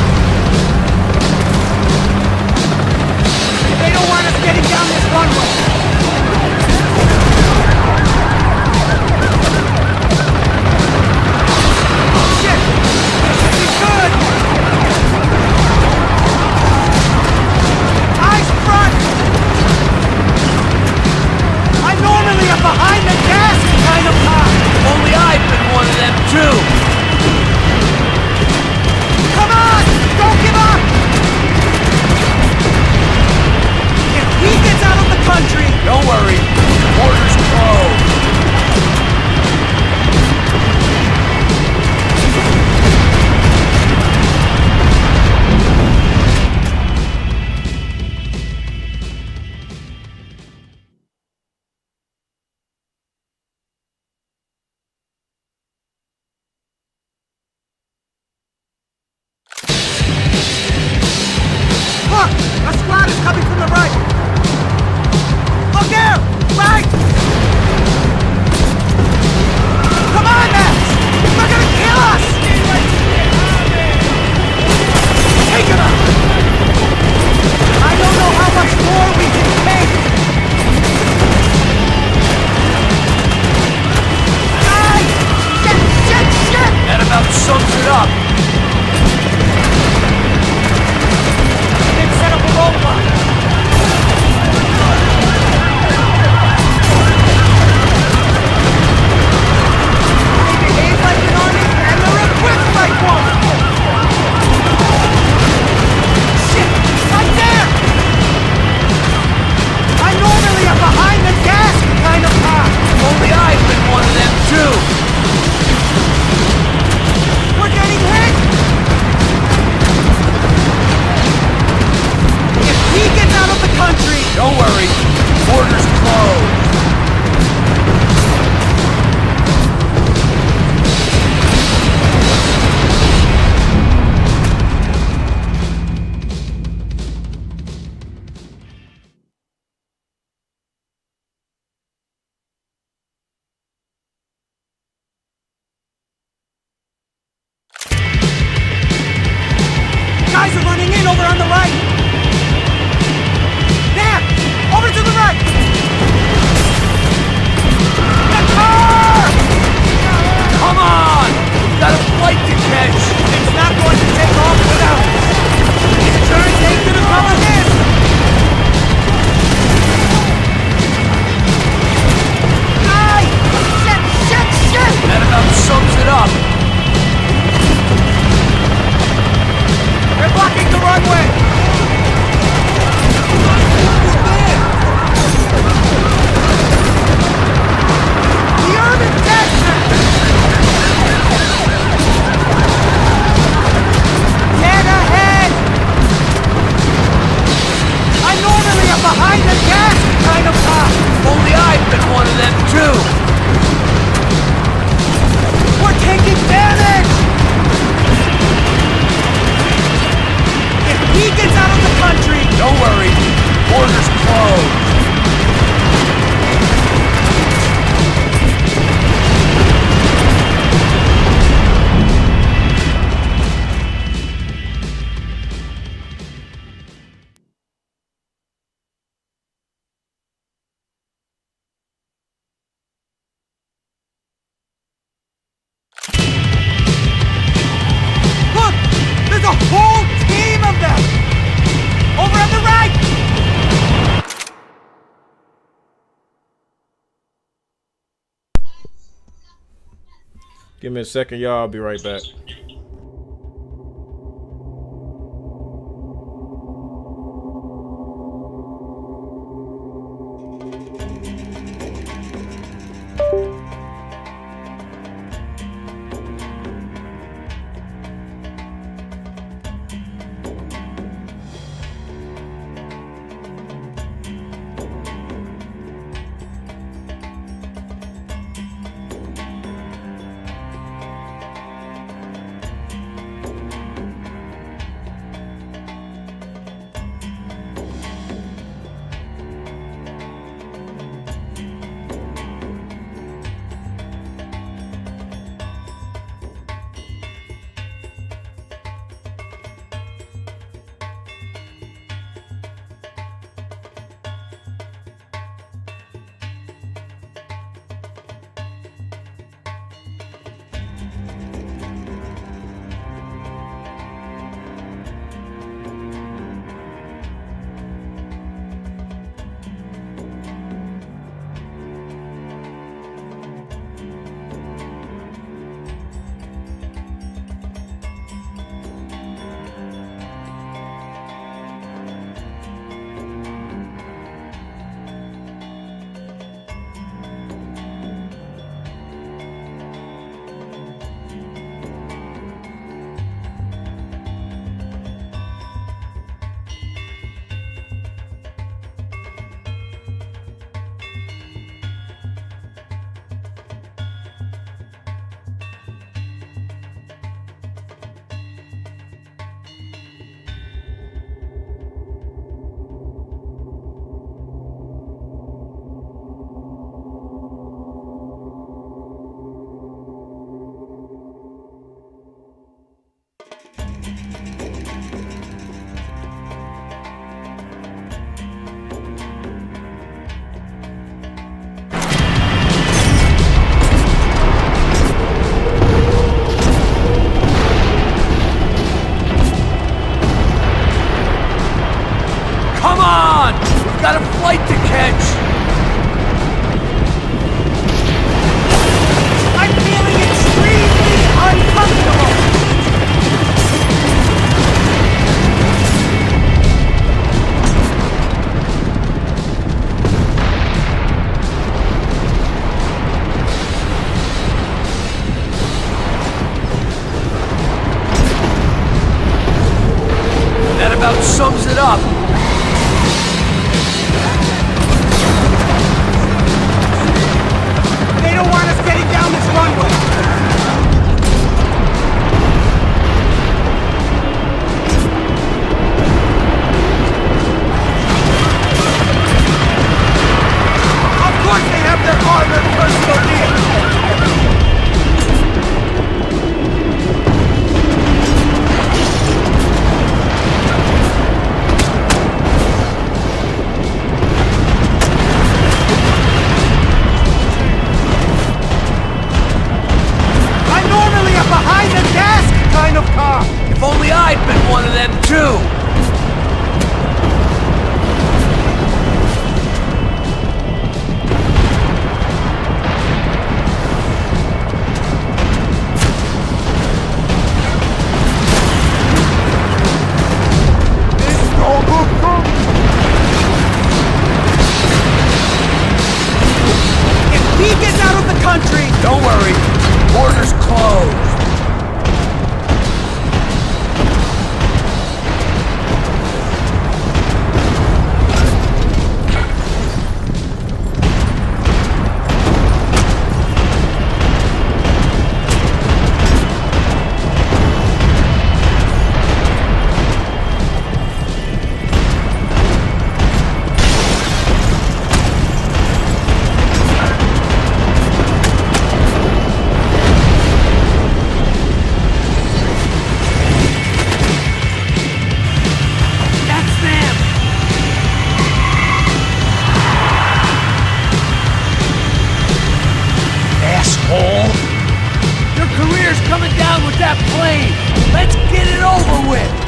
They don't want us getting down this runway! Shit! This should be good! Eyes front! I'm normally a behind-the-gas kind of cop! Only I've been one of them, too! Come on! Don't give up! He gets out of the country! Don't worry. Border's closed. Look! A squad is coming from the right! Look there! Right! Come on, Max! They're gonna kill us! Take him out! I don't know how much more we can take! Ay! Shit! That about sums it up. They've set up a roadblock. Like an army, and they're equipped like one! Don't worry. Border's closed. Guys are running in over on the right! There! Over to the right! The car! Come on! We've got a flight to catch! It's not going to take off without us! It sure ain't gonna cover this! Aye! Shit! That about sums it up. They're blocking the runway! The urban desert! Get ahead! I normally am behind the gas kind of cop! Only I've been one of them too. We're taking damage! If he gets out of the country... Don't worry. Border's closed. Look! There's a whole team of them! Over on the right! Give me a second, y'all. I'll be right back. sums it up. that plane! Let's get it over with!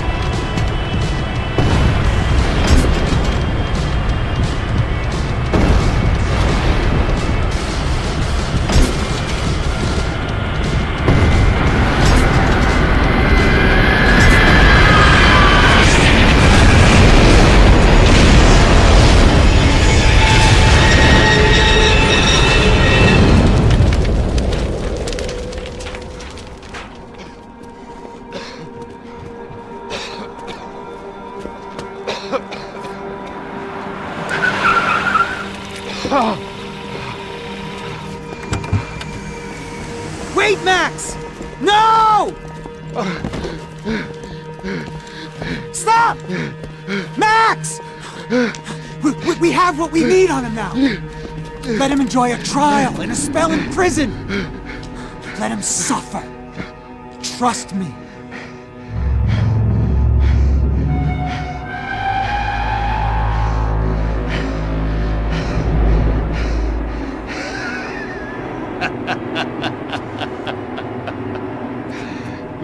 Wait, Max! No! Stop! Max! We have what we need on him now. Let him enjoy a trial and a spell in prison. Let him suffer. Trust me.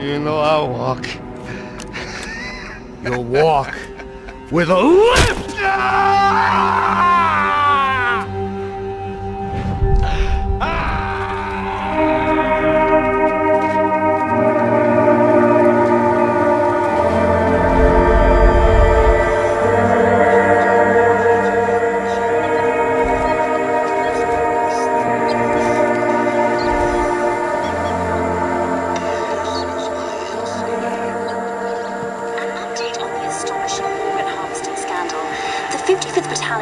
You know I'll walk. You'll walk with a limp!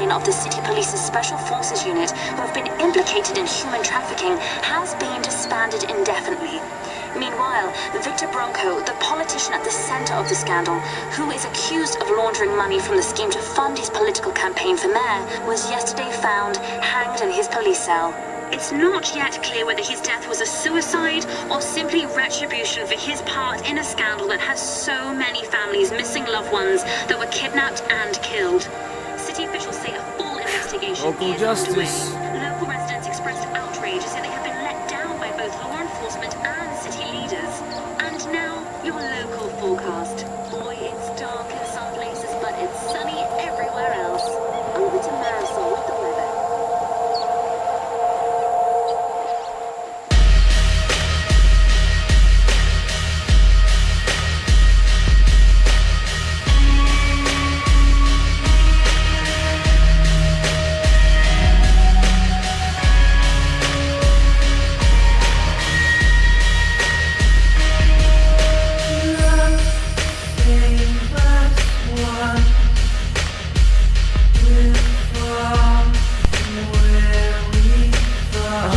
Of the City Police's Special Forces Unit, who have been implicated in human trafficking, has been disbanded indefinitely. Meanwhile, Victor Bronco, the politician at the center of the scandal, who is accused of laundering money from the scheme to fund his political campaign for mayor, was yesterday found hanged in his police cell. It's not yet clear whether his death was a suicide or simply retribution for his part in a scandal that has so many families missing loved ones that were kidnapped and killed. City officials say a full investigation Local is justice. underway. Local residents expressed outrage, saying they have been let down by both law enforcement and city leaders. And now, your local forecast. Boy, it's dark in some places, but it's sunny everywhere else. Over to Marisol with the weather.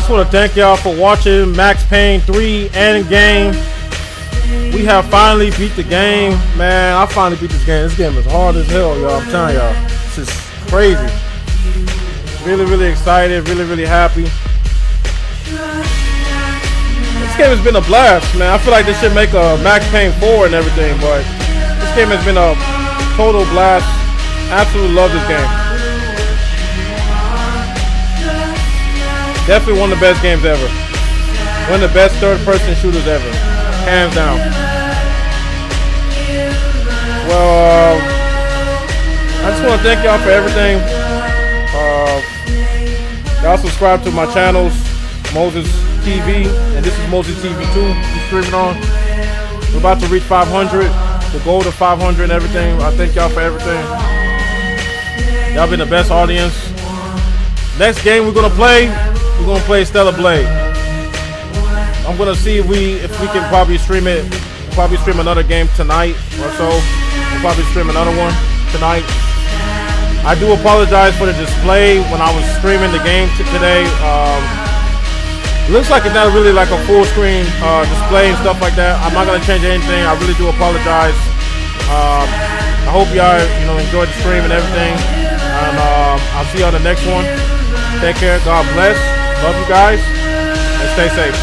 I want to thank y'all for watching Max Payne 3 Endgame. We have finally beat the game. Man, I finally beat this game. This game is hard as hell, y'all. I'm telling y'all. This is crazy. Really, really excited. Really, really happy. This game has been a blast, man. I feel like this should make a Max Payne 4 and everything, but this game has been a total blast. Absolutely love this game. Definitely one of the best games ever. One of the best third-person shooters ever. Hands down. Well, I just want to thank y'all for everything. Y'all subscribe to my channels, Moses TV, and this is Moses TV 2. We're streaming on. We're about to reach 500. The goal to 500 and everything. I thank y'all for everything. Y'all been the best audience. Next game we're gonna play Stellar Blade. I'm gonna see if we can probably stream it. Probably stream another game tonight or so. We'll probably stream another one tonight. I do apologize for the display when I was streaming the game today. It looks like it's not really like a full screen display and stuff like that. I'm not gonna change anything. I really do apologize. I hope y'all enjoyed the stream and everything. And I'll see you on the next one. Take care. God bless. Love you guys. And stay safe.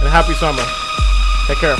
And happy summer. Take care.